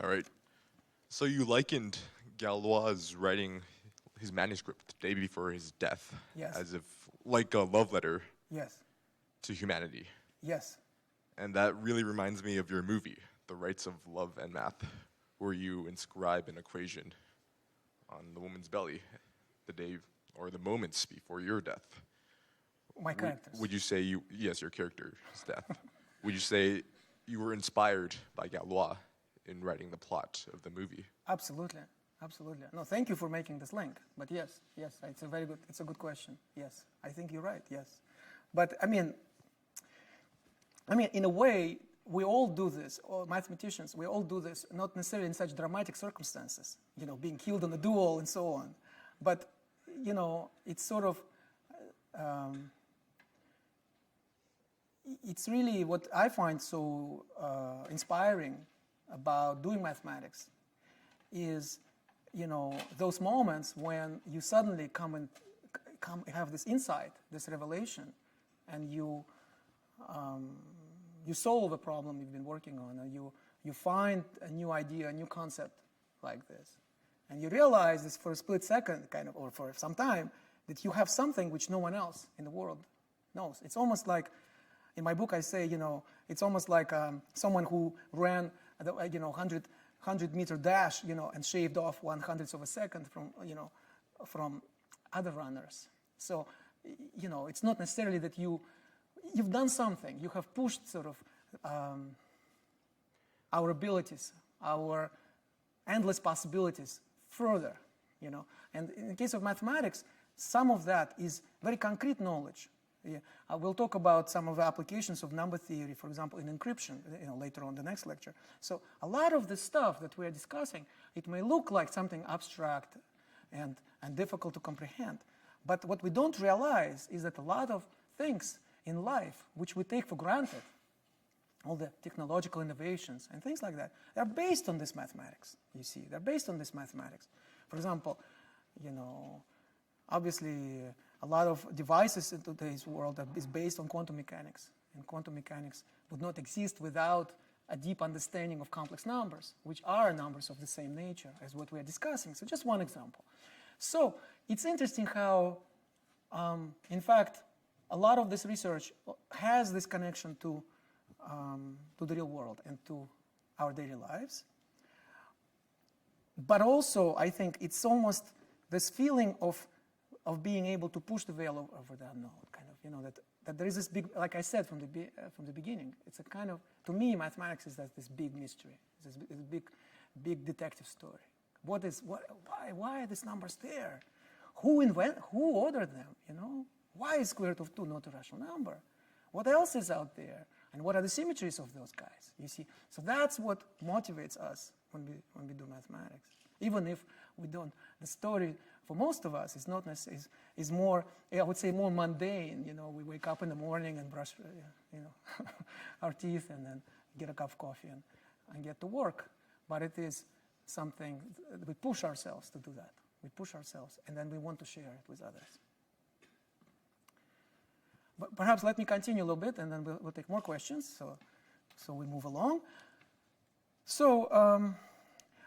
All right. So you likened Galois' writing his manuscript the day before his death, yes, as if like a love letter, yes, to humanity. Yes. And that really reminds me of your movie, The Rights of Love and Math, where you inscribe an equation on the woman's belly the day or the moments before your death. My characters. Would you say yes, your character's death. Would you say you were inspired by Galois in writing the plot of the movie? Absolutely. Absolutely. No, thank you for making this link. But yes, it's a good question. Yes, I think you're right. Yes, but I mean, in a way, we all do this. All mathematicians, we all do this, not necessarily in such dramatic circumstances, being killed in a duel and so on. But it's sort of, it's really what I find so inspiring about doing mathematics is, those moments when you suddenly come have this insight, this revelation, and you solve a problem you've been working on, or you find a new idea, a new concept like this, and you realize this for a split second, or for some time, that you have something which no one else in the world knows. It's almost like, in my book I say, it's almost like someone who ran, 100-meter dash, and shaved off 1/100th of a second from other runners. So, it's not necessarily that you've done something. You have pushed sort of our abilities, our endless possibilities further, And in the case of mathematics, some of that is very concrete knowledge. We'll talk about some of the applications of number theory, for example, in encryption, later on in the next lecture. So a lot of the stuff that we are discussing, it may look like something abstract and difficult to comprehend. But what we don't realize is that a lot of things in life, which we take for granted, all the technological innovations and things like that, they're based on this mathematics, you see. They're based on this mathematics. For example, obviously, a lot of devices in today's world is based on quantum mechanics. And quantum mechanics would not exist without a deep understanding of complex numbers, which are numbers of the same nature as what we are discussing. So just one example. So it's interesting how, in fact, a lot of this research has this connection to the real world and to our daily lives. But also, I think it's almost this feeling of being able to push the veil over the unknown, that there is this big, like I said from the beginning, it's a kind of, to me, mathematics is this big mystery, this big detective story. Why are these numbers there? Who ordered them? Why is square root of 2 not a rational number? What else is out there? And what are the symmetries of those guys? You see, so that's what motivates us when we do mathematics. Even if we don't, the story for most of us is not necessarily, is more, I would say, more mundane. We wake up in the morning and brush, our teeth, and then get a cup of coffee and get to work. But it is something we push ourselves to do that. We push ourselves, and then we want to share it with others. But perhaps let me continue a little bit, and then we'll take more questions. So we move along. So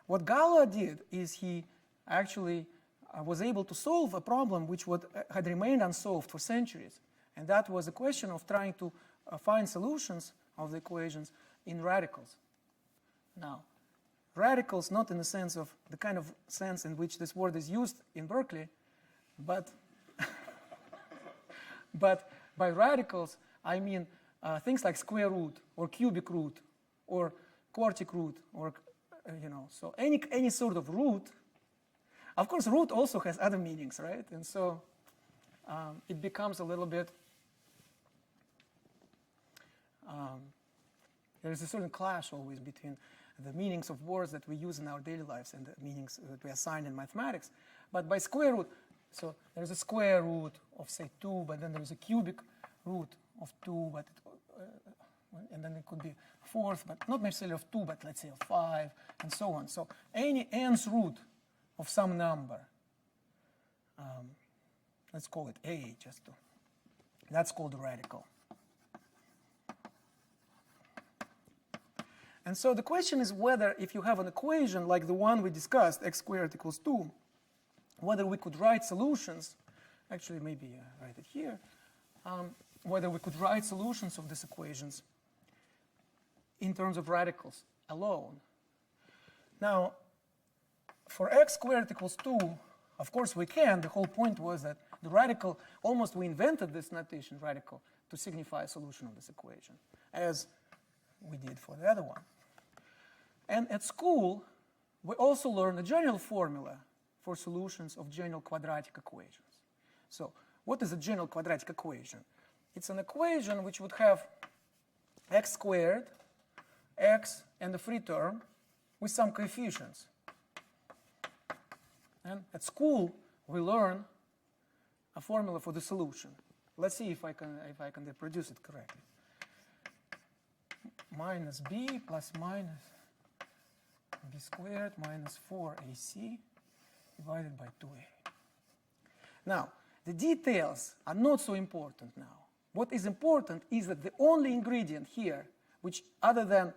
what Galois did is he actually was able to solve a problem which had remained unsolved for centuries, and that was the question of trying to find solutions of the equations in radicals. Now, radicals not in the sense of the kind of sense in which this word is used in Berkeley, but by radicals, I mean things like square root or cubic root or quartic root or, so any sort of root. Of course, root also has other meanings, right? And so it becomes a little bit, there is a certain clash always between the meanings of words that we use in our daily lives and the meanings that we assign in mathematics. But by square root, so there's a square root of, say, 2, but then there's a cubic root of 2, but and then it could be fourth, but not necessarily of 2, but let's say of 5, and so on. So any nth root of some number, let's call it A, that's called a radical. And so the question is whether, if you have an equation like the one we discussed, x squared equals 2, whether we could write solutions, actually maybe write it here, whether we could write solutions of these equations in terms of radicals alone. Now, for x squared equals 2, of course we can. The whole point was that the radical, almost we invented this notation, radical, to signify a solution of this equation, as we did for the other one. And at school, we also learn a general formula for solutions of general quadratic equations. So what is a general quadratic equation? It's an equation which would have x squared, x, and a free term with some coefficients. And at school, we learn a formula for the solution. Let's see if I can reproduce it correctly. Minus b plus minus b squared minus 4ac divided by 2a. Now, the details are not so important now. What is important is that the only ingredient here, which other than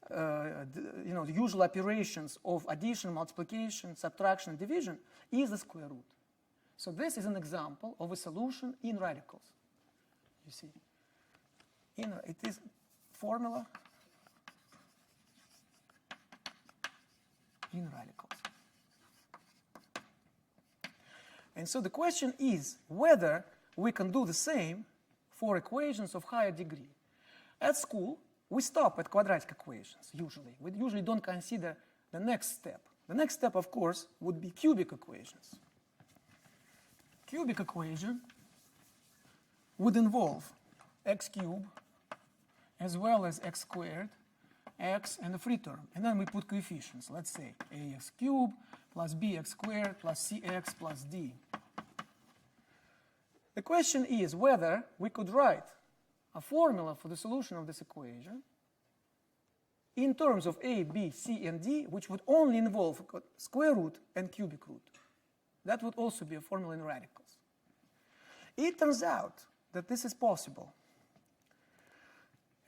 the usual operations of addition, multiplication, subtraction, and division, is the square root. So this is an example of a solution in radicals. You see, it is formula in radicals. And so the question is whether we can do the same for equations of higher degree. At school, we stop at quadratic equations, usually. We usually don't consider the next step. The next step, of course, would be cubic equations. Cubic equation would involve x cubed as well as x squared, x, and a free term. And then we put coefficients. Let's say ax cubed plus bx squared plus cx plus d. The question is whether we could write a formula for the solution of this equation in terms of a, b, c, and d, which would only involve square root and cubic root. That would also be a formula in radicals. It turns out that this is possible.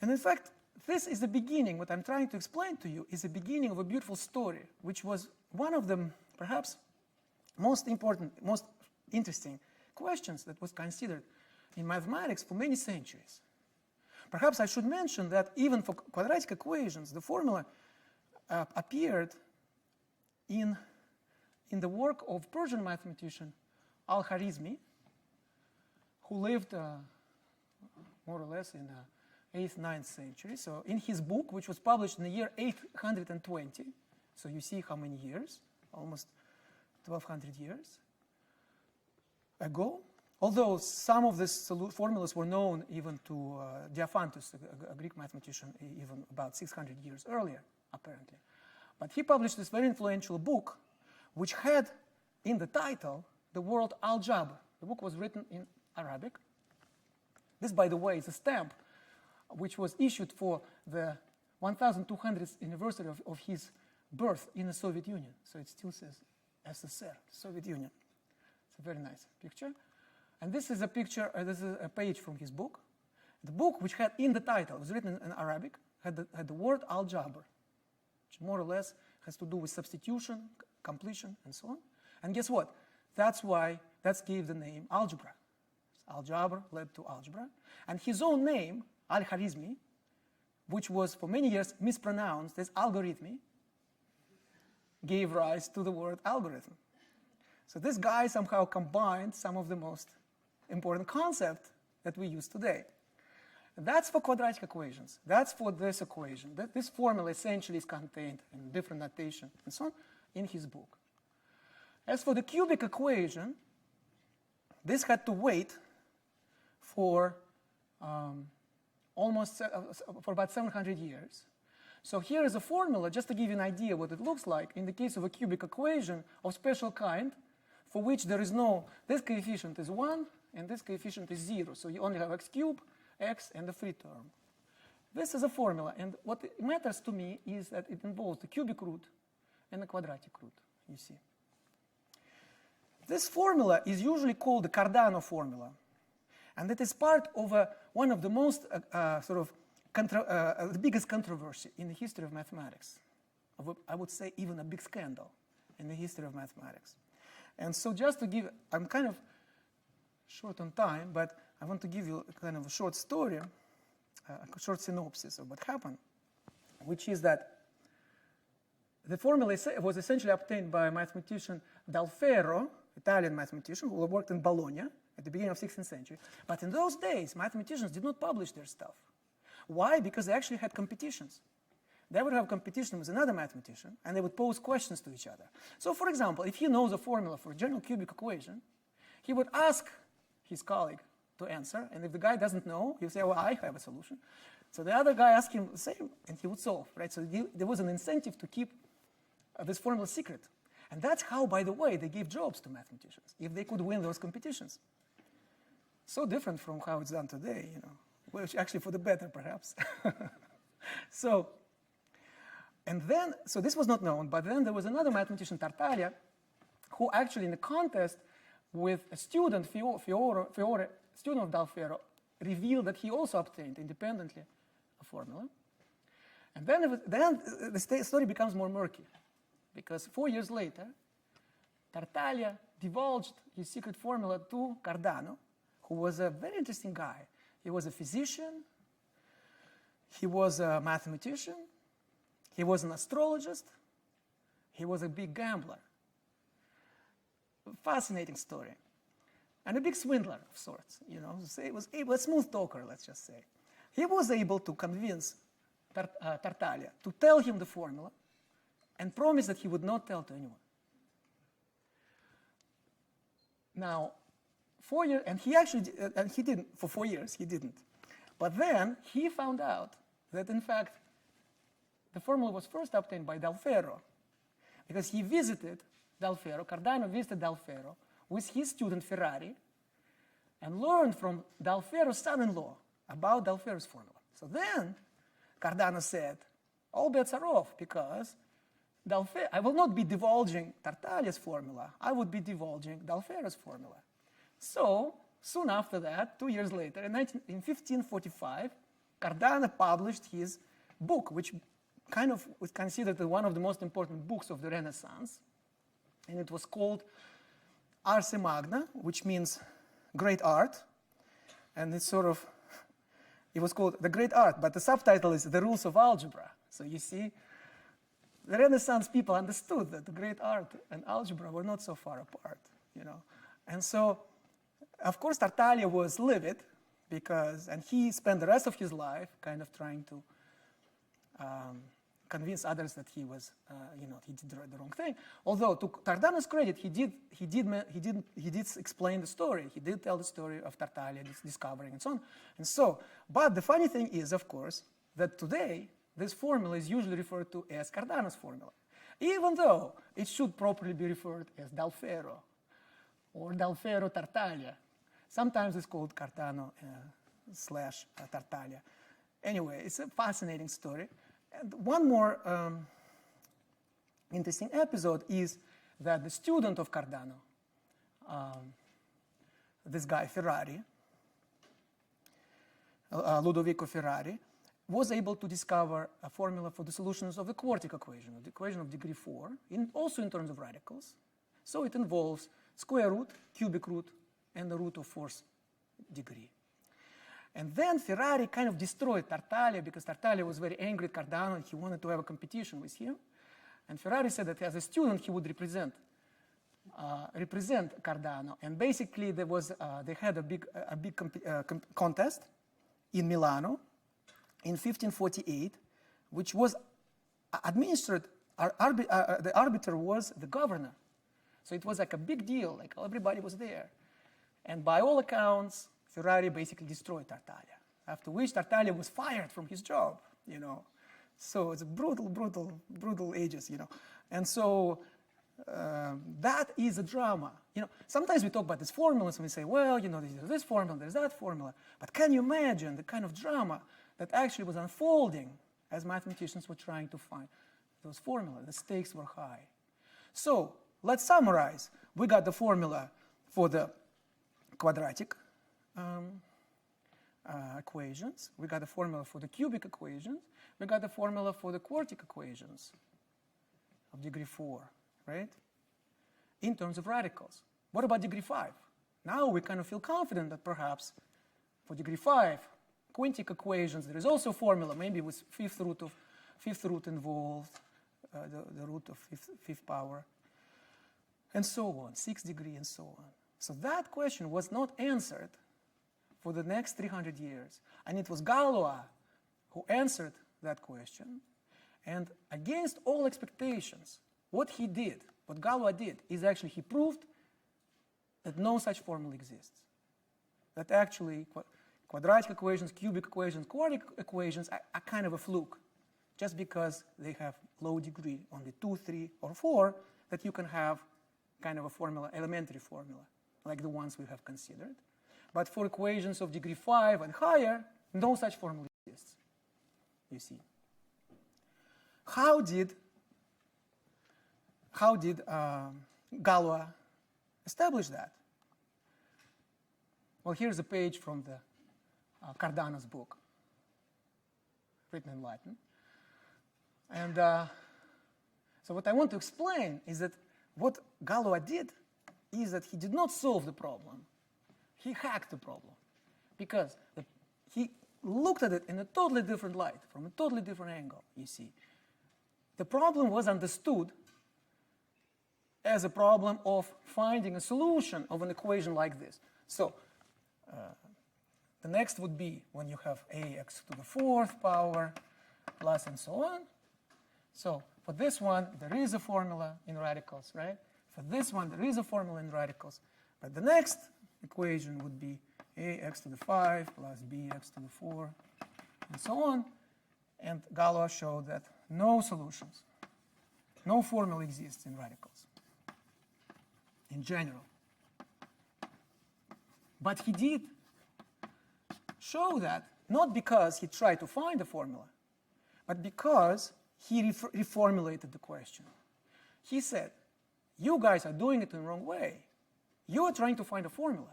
And in fact, this is the beginning. What I'm trying to explain to you is the beginning of a beautiful story, which was one of the perhaps most important, most interesting questions that was considered in mathematics for many centuries. Perhaps I should mention that even for quadratic equations, the formula appeared in the work of Persian mathematician Al-Khwarizmi, who lived more or less in the 8th, 9th century. So in his book, which was published in the year 820, so you see how many years, almost 1200 years ago, although some of these formulas were known even to Diophantus, a Greek mathematician, even about 600 years earlier, apparently. But he published this very influential book, which had in the title the word Algebra. The book was written in Arabic. This, by the way, is a stamp which was issued for the 1200th anniversary of his birth in the Soviet Union. So it still says SSR, Soviet Union. It's a very nice picture. And this is a picture, this is a page from his book. The book, which had in the title, was written in Arabic, had the word algebra, which more or less has to do with substitution, completion, and so on. And guess what? That gave the name algebra. Algebra led to algebra. And his own name, Al-Khwarizmi, which was for many years mispronounced as algorithmi, gave rise to the word algorithm. So this guy somehow combined some of the most important concepts that we use today. That's for quadratic equations. That's for this equation. This formula essentially is contained in different notation and so on in his book. As for the cubic equation, this had to wait for for about 700 years. So here is a formula, just to give you an idea what it looks like in the case of a cubic equation of special kind, for which there is this coefficient is 1 and this coefficient is 0. So you only have x cubed, x, and the free term. This is a formula, and what matters to me is that it involves the cubic root and the quadratic root, you see. This formula is usually called the Cardano formula, and it is part of one of the most the biggest controversy in the history of mathematics. I would say even a big scandal in the history of mathematics. And so just to give, I'm kind of short on time, but I want to give you kind of a short story, a short synopsis of what happened, which is that the formula was essentially obtained by a mathematician Dal Ferro, Italian mathematician, who worked in Bologna at the beginning of the 16th century. But in those days, mathematicians did not publish their stuff. Why? Because they actually had competitions. they would have competition with another mathematician, and they would pose questions to each other. So for example, if he knows a formula for a general cubic equation, he would ask his colleague to answer, and if the guy doesn't know, he'll say, well, I have a solution. So the other guy asked him the same, and he would solve, right? So there was an incentive to keep this formula secret. And that's how, by the way, they gave jobs to mathematicians, if they could win those competitions. So different from how it's done today, you know, which actually for the better, perhaps. So this was not known, but then there was another mathematician, Tartaglia, who actually in a contest with a student, Fiore, student of Dalfero, revealed that he also obtained independently a formula. And then the story becomes more murky, because 4 years later, Tartaglia divulged his secret formula to Cardano, who was a very interesting guy. He was a physician, he was a mathematician, he was an astrologist, he was a big gambler. Fascinating story. And a big swindler of sorts, you know. He was a smooth talker, let's just say. He was able to convince Tartaglia to tell him the formula and promise that he would not tell to anyone. Now, 4 years, and he actually, and he didn't, for 4 years, he didn't. But then he found out that, in fact, the formula was first obtained by Dalfero, because he visited Dalfero, Cardano visited Dalfero with his student Ferrari, and learned from Dalfero's son-in-law about Dalfero's formula. So then Cardano said, all bets are off, because I will not be divulging Tartaglia's formula, I would be divulging Dalfero's formula. So, soon after that, 2 years later, in 1545, Cardano published his book, which kind of was considered one of the most important books of the Renaissance. And it was called Ars Magna, which means great art. And it was called The Great Art, but the subtitle is The Rules of Algebra. So you see, the Renaissance people understood that the great art and algebra were not so far apart, you know. And so, of course, Tartaglia was livid, and he spent the rest of his life kind of trying to convince others that he was, he did the wrong thing. Although, to Cardano's credit, he did explain the story. He did tell the story of Tartaglia discovering and so on. And so, but the funny thing is, of course, that today this formula is usually referred to as Cardano's formula, even though it should properly be referred as Dalfero or Dalfero Tartaglia. Sometimes it's called Cardano / Tartaglia. Anyway, it's a fascinating story. And one more interesting episode is that the student of Cardano, this guy Ferrari, Ludovico Ferrari, was able to discover a formula for the solutions of the quartic equation, the equation of degree 4, also in terms of radicals. So it involves square root, cubic root, and the root of 4th degree. And then Ferrari kind of destroyed Tartaglia, because Tartaglia was very angry at Cardano and he wanted to have a competition with him. And Ferrari said that as a student he would represent Cardano. And basically they had a big contest in Milano in 1548, which was administered, the arbiter was the governor. So it was like a big deal, like everybody was there. And by all accounts, Ferrari basically destroyed Tartaglia, after which Tartaglia was fired from his job, you know. So it's a brutal ages, you know. And so that is a drama. You know, sometimes we talk about these formulas and we say, well, you know, there's this formula, there's that formula. But can you imagine the kind of drama that actually was unfolding as mathematicians were trying to find those formulas? The stakes were high. So let's summarize. We got the formula for the quadratic equations. We got the formula for the cubic equations. We got the formula for the quartic equations of degree 4, right? In terms of radicals. What about degree 5? Now we kind of feel confident that perhaps for degree 5, quintic equations, there is also a formula, maybe with fifth root involved, the root of fifth power, and so on, 6th degree and so on. So that question was not answered for the next 300 years. And it was Galois who answered that question. And against all expectations, what he did, what Galois did, is actually he proved that no such formula exists. That actually quadratic equations, cubic equations, quartic equations are kind of a fluke. Just because they have low degree, only 2, 3, or 4, that you can have kind of a formula, elementary formula, like the ones we have considered. But for equations of degree 5 and higher, no such formula exists, you see. How did Galois establish that? Well, here's a page from the Cardano's book, written in Latin. And so what I want to explain is that what Galois did is that he did not solve the problem. He hacked the problem. Because he looked at it in a totally different light, from a totally different angle, you see. The problem was understood as a problem of finding a solution of an equation like this. So the next would be when you have ax to the 4th power plus and so on. So for this one, there is a formula in radicals, right? For this one, there is a formula in radicals. But the next equation would be ax to the 5 plus bx to the 4, and so on. And Galois showed that no solutions, no formula exists in radicals, in general. But he did show that, not because he tried to find a formula, but because he reformulated the question. He said, you guys are doing it in the wrong way. You are trying to find a formula.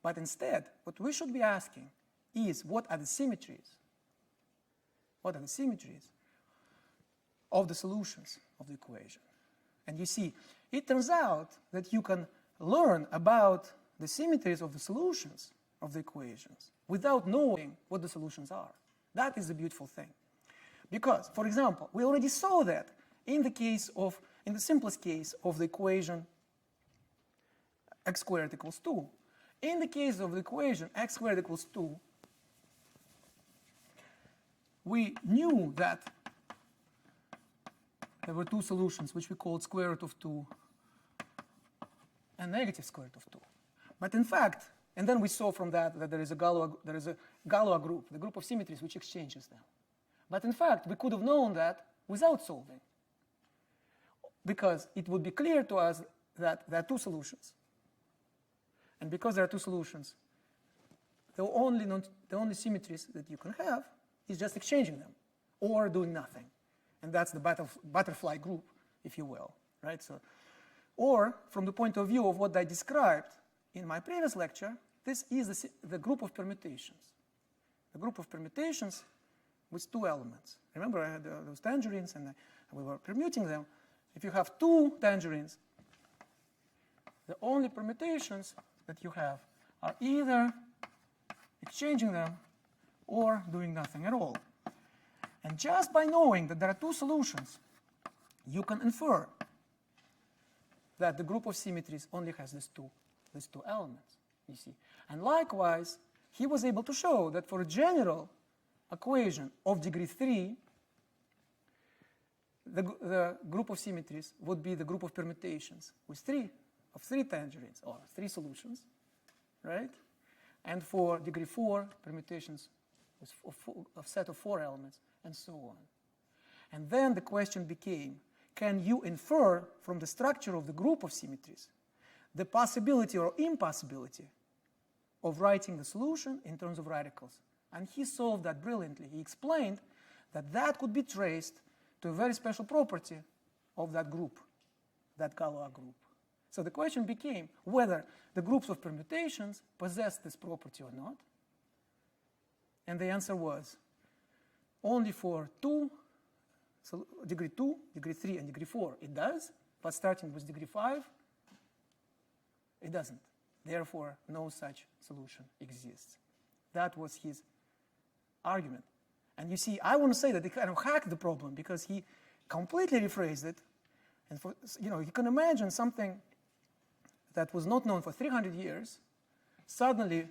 But instead, what we should be asking is, what are the symmetries? What are the symmetries of the solutions of the equation? And you see, it turns out that you can learn about the symmetries of the solutions of the equations without knowing what the solutions are. That is the beautiful thing. Because, for example, we already saw that in the simplest case of the equation x squared equals 2. In the case of the equation x squared equals 2, we knew that there were two solutions which we called square root of 2 and negative square root of 2. But in fact, and then we saw from that there is a Galois group, the group of symmetries which exchanges them. But in fact, we could have known that without solving, because it would be clear to us that there are two solutions. And because there are two solutions, the only symmetries that you can have is just exchanging them or doing nothing. And that's the butterfly group, if you will, right? So, or from the point of view of what I described in my previous lecture, this is the group of permutations. The group of permutations with two elements. Remember, I had those tangerines and we were permuting them. If you have two tangerines, the only permutations that you have are either exchanging them or doing nothing at all. And just by knowing that there are two solutions, you can infer that the group of symmetries only has these two elements, you see. And likewise, he was able to show that for a general equation of degree 3, the group of symmetries would be the group of permutations with three tangerines, or three solutions, right? And for degree 4, permutations with a set of 4 elements, and so on. And then the question became, can you infer from the structure of the group of symmetries the possibility or impossibility of writing the solution in terms of radicals? And he solved that brilliantly. He explained that that could be traced to a very special property of that group, that Galois group. So the question became whether the groups of permutations possess this property or not. And the answer was only for degree 2, degree 3, and degree 4 it does, but starting with degree 5, it doesn't. Therefore, no such solution exists. That was his argument. And you see, I want to say that he kind of hacked the problem because he completely rephrased it. And you can imagine something that was not known for 300 years suddenly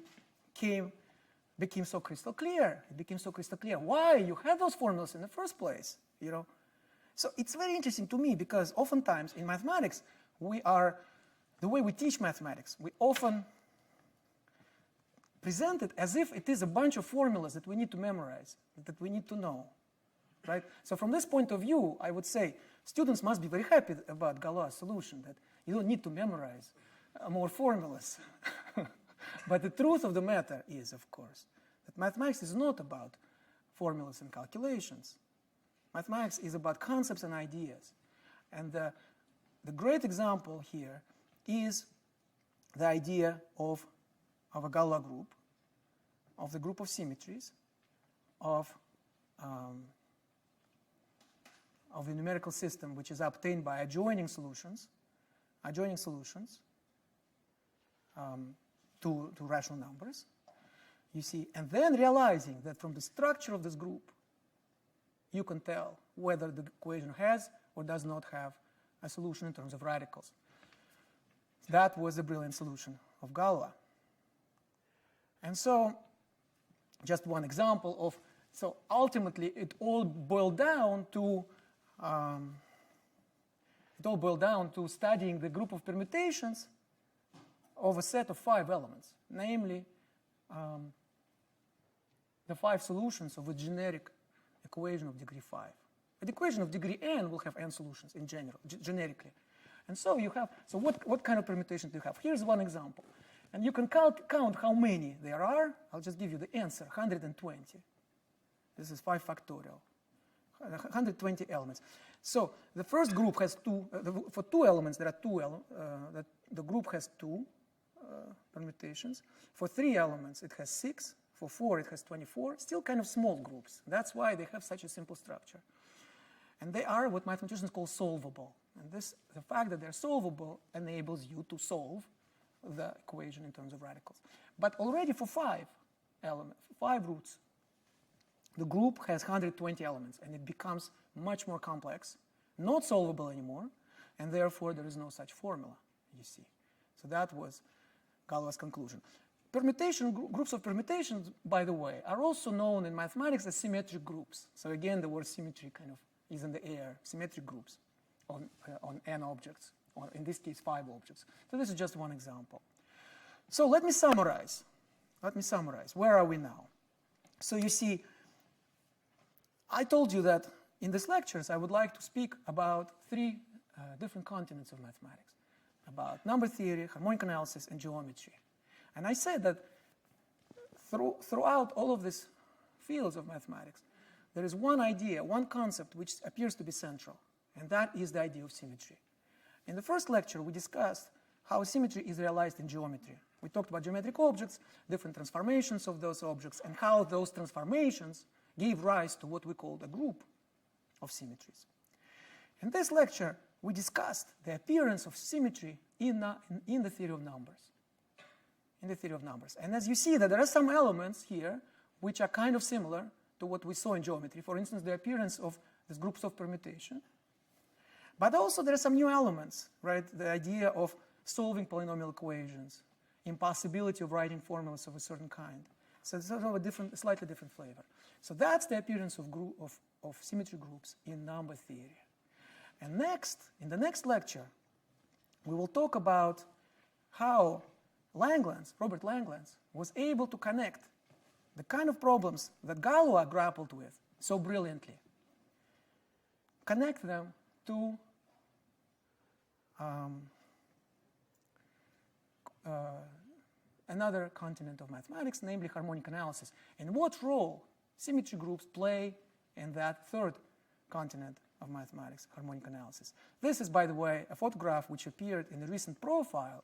came became so crystal clear. It became so crystal clear why you had those formulas in the first place, you know. So it's very interesting to me because oftentimes in mathematics, the way we teach mathematics, we often present it as if it is a bunch of formulas that we need to memorize, that we need to know, right? So from this point of view, I would say students must be very happy about Galois' solution, that you don't need to memorize more formulas. But the truth of the matter is, of course, that mathematics is not about formulas and calculations. Mathematics is about concepts and ideas. And the great example here is the idea of a Galois group, of the group of symmetries, of the numerical system which is obtained by adjoining solutions to rational numbers, you see, and then realizing that from the structure of this group, you can tell whether the equation has or does not have a solution in terms of radicals. That was the brilliant solution of Galois. And so, just one example of, so ultimately it all boiled down to studying the group of permutations of a set of 5 elements, namely the 5 solutions of a generic equation of degree 5. An equation of degree n will have n solutions in general, generically. And so you have, so what kind of permutations do you have? Here's one example. And you can count how many there are. I'll just give you the answer, 120. This is 5 factorial, 120 elements. So the first group has for 2 elements, there are that the group has 2 permutations. For 3 elements, it has 6. For 4, it has 24. Still kind of small groups. That's why they have such a simple structure. And they are what mathematicians call solvable. And the fact that they're solvable enables you to solve the equation in terms of radicals. But already for 5 roots, the group has 120 elements, and it becomes much more complex, not solvable anymore, and therefore there is no such formula, you see. So that was Galois' conclusion. Groups of permutations, by the way, are also known in mathematics as symmetric groups. So again, the word symmetry kind of is in the air, symmetric groups on n objects, or in this case, 5 objects. So this is just one example. So let me summarize. Where are we now? So you see, I told you that in these lectures, I would like to speak about 3 different continents of mathematics, about number theory, harmonic analysis, and geometry. And I said that throughout all of these fields of mathematics, there is one idea, one concept which appears to be central, and that is the idea of symmetry. In the first lecture, we discussed how symmetry is realized in geometry. We talked about geometric objects, different transformations of those objects, and how those transformations gave rise to what we called a group of symmetries. In this lecture, we discussed the appearance of symmetry in the theory of numbers. And as you see, that there are some elements here which are kind of similar to what we saw in geometry. For instance, the appearance of these groups of permutation. But also there are some new elements, right? The idea of solving polynomial equations, impossibility of writing formulas of a certain kind. So it's sort of a slightly different flavor. So that's the appearance of symmetry groups in number theory. And next, in the next lecture, we will talk about how Robert Langlands, was able to connect the kind of problems that Galois grappled with so brilliantly, connect them to another continent of mathematics, namely harmonic analysis, and what role symmetry groups play in that third continent of mathematics, harmonic analysis. This is, by the way, a photograph which appeared in a recent profile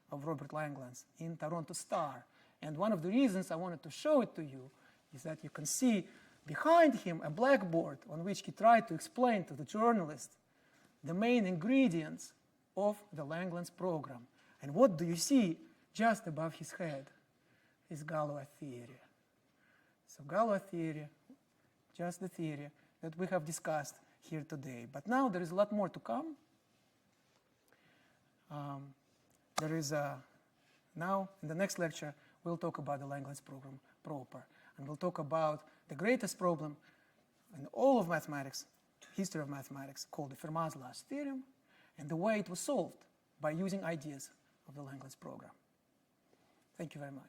of Robert Langlands in Toronto Star. And one of the reasons I wanted to show it to you is that you can see behind him a blackboard on which he tried to explain to the journalist the main ingredients of the Langlands program. And what do you see just above his head is Galois theory. So Galois theory, just the theory that we have discussed here today. But now there is a lot more to come. Now, in the next lecture, we'll talk about the Langlands program proper. And we'll talk about the greatest problem in all of mathematics, history of mathematics, called the Fermat's last theorem, and the way it was solved by using ideas of the Langlands program. Thank you very much.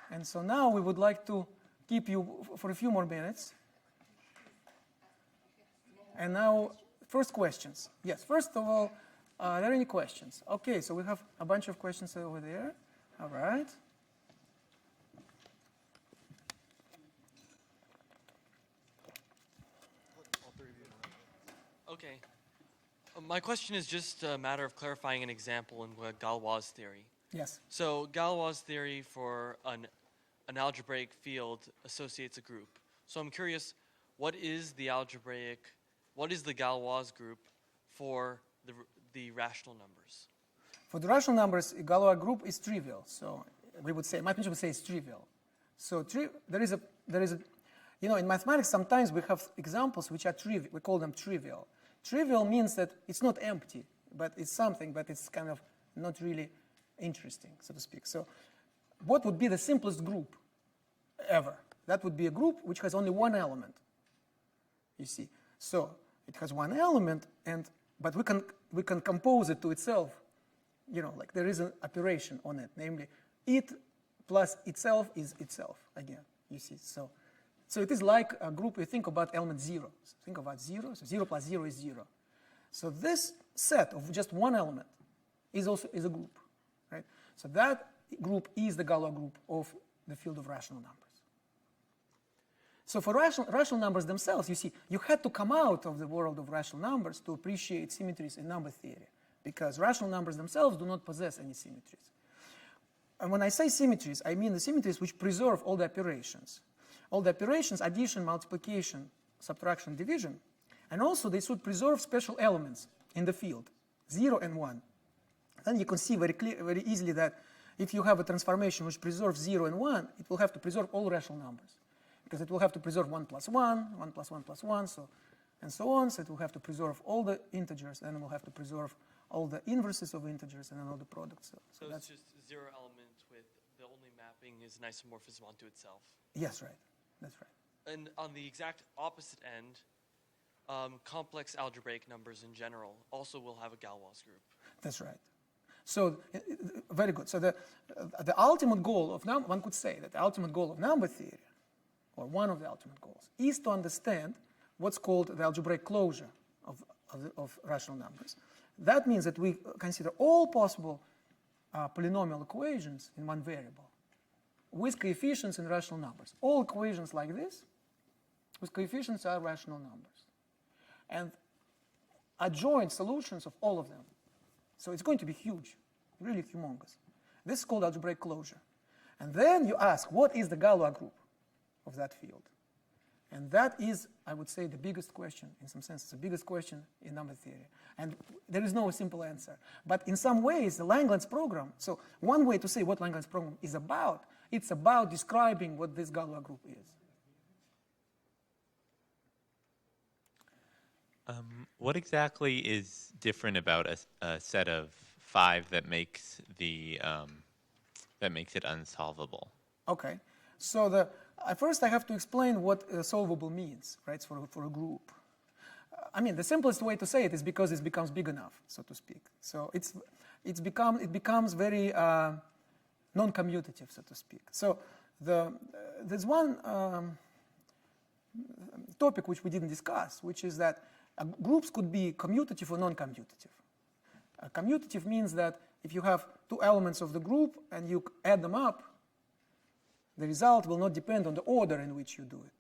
And so now we would like to keep you for a few more minutes. And now, first questions. Yes, first of all, are there any questions? Okay, so we have a bunch of questions over there. All right. Okay. My question is just a matter of clarifying an example in Galois theory. Yes. So Galois theory for an algebraic field associates a group. So I'm curious, what is the Galois group for the rational numbers? For the rational numbers, a Galois group is trivial. So we would say, mathematicians would say it's trivial. So there is a, you know, in mathematics sometimes we have examples which are trivial. We call them trivial. Trivial means that it's not empty, but it's something, but it's kind of not really interesting, so to speak. So what would be the simplest group ever? That would be a group which has only one element, you see. So it has one element, but we can compose it to itself, you know, like there is an operation on it, namely it plus itself is itself again, you see. So it is like a group. You think about element 0. So think about 0. So 0 plus 0 is 0. So this set of just one element is also a group, right? So that group is the Galois group of the field of rational numbers. So for rational numbers themselves, you see, you had to come out of the world of rational numbers to appreciate symmetries in number theory, because rational numbers themselves do not possess any symmetries. And when I say symmetries, I mean the symmetries which preserve all the operations. All the operations, addition, multiplication, subtraction, division, and also they should preserve special elements in the field, 0 and 1. Then you can see very easily that if you have a transformation which preserves 0 and 1, it will have to preserve all rational numbers, because it will have to preserve 1 plus 1, 1 plus 1 plus 1, and so on. So it will have to preserve all the integers, and it will have to preserve all the inverses of integers, and then all the products. So it's just 0 element with the only mapping is an isomorphism onto itself. Yes, right. That's right. And on the exact opposite end, complex algebraic numbers in general also will have a Galois group. That's right. So very good. So the ultimate goal of one could say that the ultimate goal of number theory, or one of the ultimate goals, is to understand what's called the algebraic closure of rational numbers. That means that we consider all possible polynomial equations in one variable with coefficients in rational numbers. All equations like this with coefficients are rational numbers. And adjoint solutions of all of them. So it's going to be huge, really humongous. This is called algebraic closure. And then you ask, what is the Galois group of that field? And that is, I would say, the biggest question, in some sense, it's the biggest question in number theory. And there is no simple answer. But in some ways, the Langlands program, so one way to say what Langlands program is about, it's about describing what this Galois group is. What exactly is different about a set of 5 that makes it unsolvable? Okay, so first I have to explain what solvable means, right, for a group. I mean, the simplest way to say it is because it becomes big enough, so to speak. So it becomes very non-commutative, so to speak. So there's one topic which we didn't discuss, which is that groups could be commutative or non-commutative. Commutative means that if you have two elements of the group and you add them up, the result will not depend on the order in which you do it.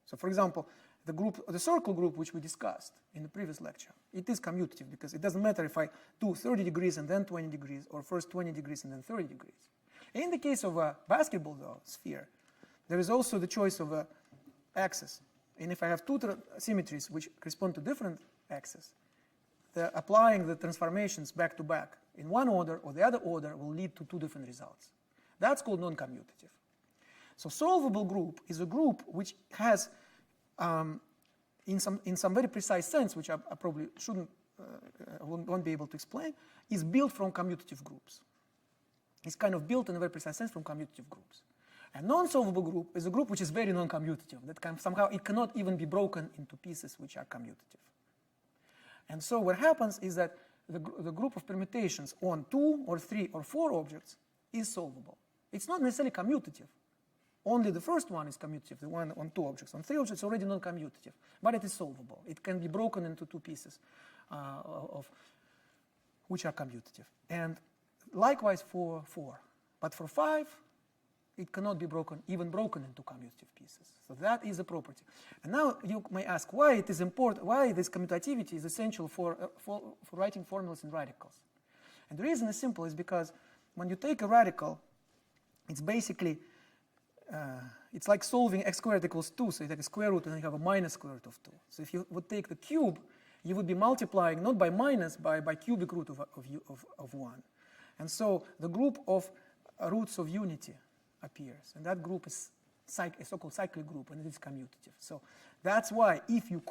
So for example, the circle group which we discussed in the previous lecture, it is commutative because it doesn't matter if I do 30 degrees and then 20 degrees or first 20 degrees and then 30 degrees. In the case of a basketball sphere, there is also the choice of axis. And if I have two symmetries which correspond to different axes, applying the transformations back to back in one order or the other order will lead to two different results. That's called non-commutative. So solvable group is a group which has in some very precise sense, which I probably won't be able to explain, is built from commutative groups. It's kind of built in a very precise sense from commutative groups. A non-solvable group is a group which is very non-commutative, that somehow it cannot even be broken into pieces which are commutative. And so what happens is that the group of permutations on 2 or 3 or 4 objects is solvable. It's not necessarily commutative. Only the first one is commutative, the one on 2 objects. On 3 objects, already non-commutative, but it is solvable. It can be broken into 2 pieces which are commutative. And likewise for 4. But for 5, it cannot be even broken into commutative pieces. So that is a property. And now you may ask why it is important, why this commutativity is essential for writing formulas in radicals. And the reason is simple, is because when you take a radical, it's basically, it's like solving x squared equals 2. So you take a square root and you have a minus square root of 2. So if you would take the cube, you would be multiplying not by minus, by cubic root of 1. And so the group of roots of unity appears, and that group is a so-called cyclic group, and it is commutative. So that's why if you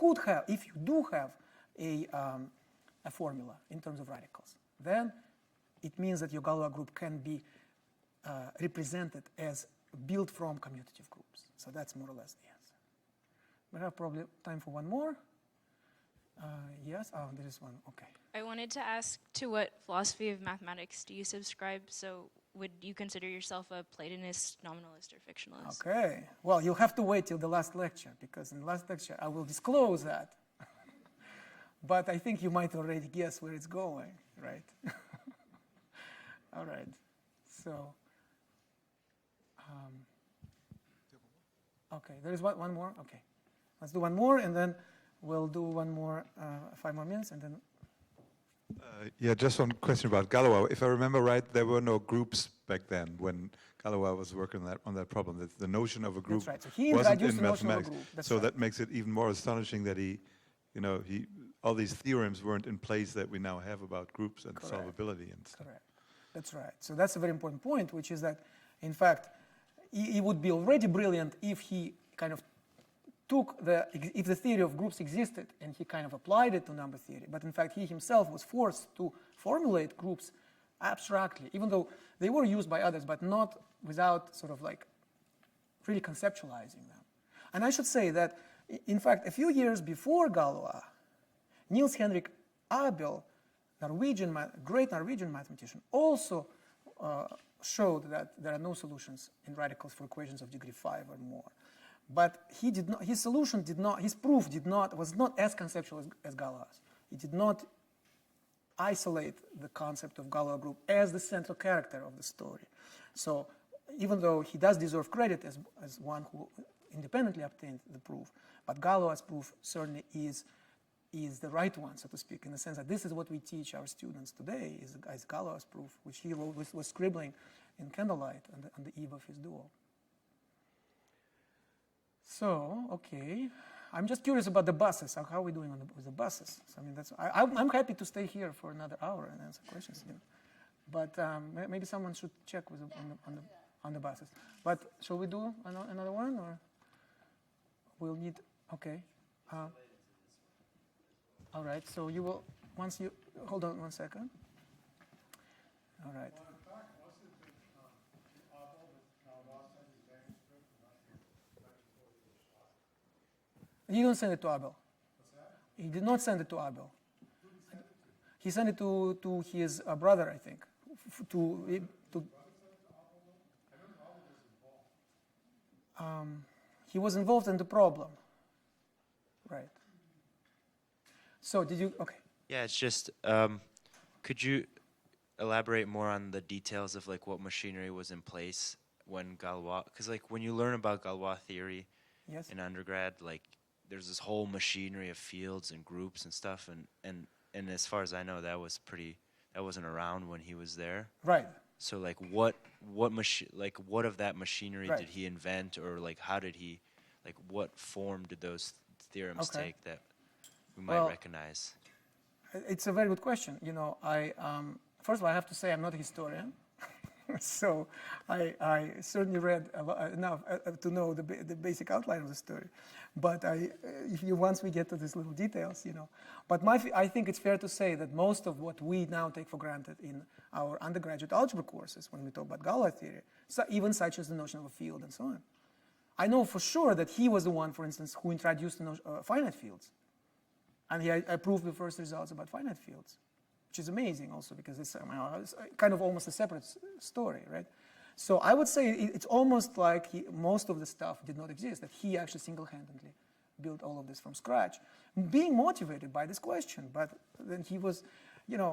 do have a formula in terms of radicals, then it means that your Galois group can be represented as built from commutative groups. So that's more or less the answer. We have probably time for one more. Yes, there is one, okay. I wanted to ask, to what philosophy of mathematics do you subscribe? So would you consider yourself a Platonist, nominalist, or fictionalist? Okay, well, you'll have to wait till the last lecture, because in the last lecture I will disclose that. But I think you might already guess where it's going, right? All right, so, okay, there is one more? Okay, let's do one more, and then we'll do one more, 5 more minutes, and then. Yeah, just one question about Galois. If I remember right, there were no groups back then when Galois was working on that problem. The notion of a group That's right. So he wasn't introduced in the notion of a mathematics. group. That's So right. that makes it even more astonishing that all these theorems weren't in place that we now have about groups and Correct. solvability and stuff. Correct. That's right. So that's a very important point, which is that, in fact, it would be already brilliant if he kind of if the theory of groups existed and he kind of applied it to number theory, but in fact he himself was forced to formulate groups abstractly, even though they were used by others, but not without sort of like really conceptualizing them. And I should say that, in fact, a few years before Galois, Niels Henrik Abel, great Norwegian mathematician, also showed that there are no solutions in radicals for equations of degree 5 or more. But his proof was not as conceptual as Galois. He did not isolate the concept of Galois group as the central character of the story. So even though he does deserve credit as one who independently obtained the proof, but Galois' proof certainly is the right one, so to speak, in the sense that this is what we teach our students today, is Galois' proof, which he wrote, was scribbling in candlelight on the eve of his duel. So, okay, I'm just curious about the buses. How are we doing with the buses? So, I mean, I'm happy to stay here for another hour and answer questions. But maybe someone should check on the buses. But shall we do another one, or we'll need? Okay. All right. So you will hold on 1 second. All right. He didn't send it to Abel. He did not send it to Abel. He sent it to his brother, I think. He was involved in the problem. Right. So did you? Okay. Yeah, it's just. Could you elaborate more on the details of like what machinery was in place when Galois? Because like when you learn about Galois theory in undergrad, like there's this whole machinery of fields and groups and stuff, and as far as I know, that wasn't around when he was there. Right. So like what of that machinery did he invent, or like how did he, like what form did those theorems take that we might recognize? It's a very good question. First of all, I have to say I'm not a historian. So I certainly read enough to know the basic outline of the story. But once we get to these little details, But I think it's fair to say that most of what we now take for granted in our undergraduate algebra courses, when we talk about Galois theory, even such as the notion of a field and so on. I know for sure that he was the one, for instance, who introduced finite fields. And he proved the first results about finite fields, which is amazing also because it's kind of almost a separate story, right? So I would say it's almost like most of the stuff did not exist, that he actually single-handedly built all of this from scratch, being motivated by this question. But then he was,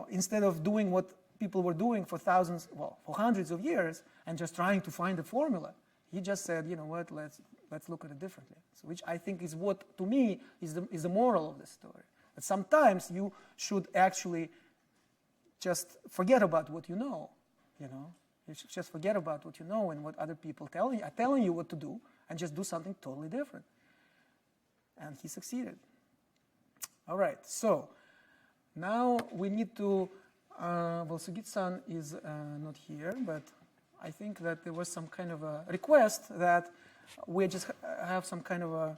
instead of doing what people were doing for for hundreds of years and just trying to find a formula, he just said, you know what, let's look at it differently. So which I think is what, to me, is the moral of this story. That sometimes you should actually just forget about what you know, You should just forget about what you know and what other people are telling you what to do, and just do something totally different. And he succeeded. All right, so now we need to, Sugit-san is not here, but I think that there was some kind of a request that we just have some kind of a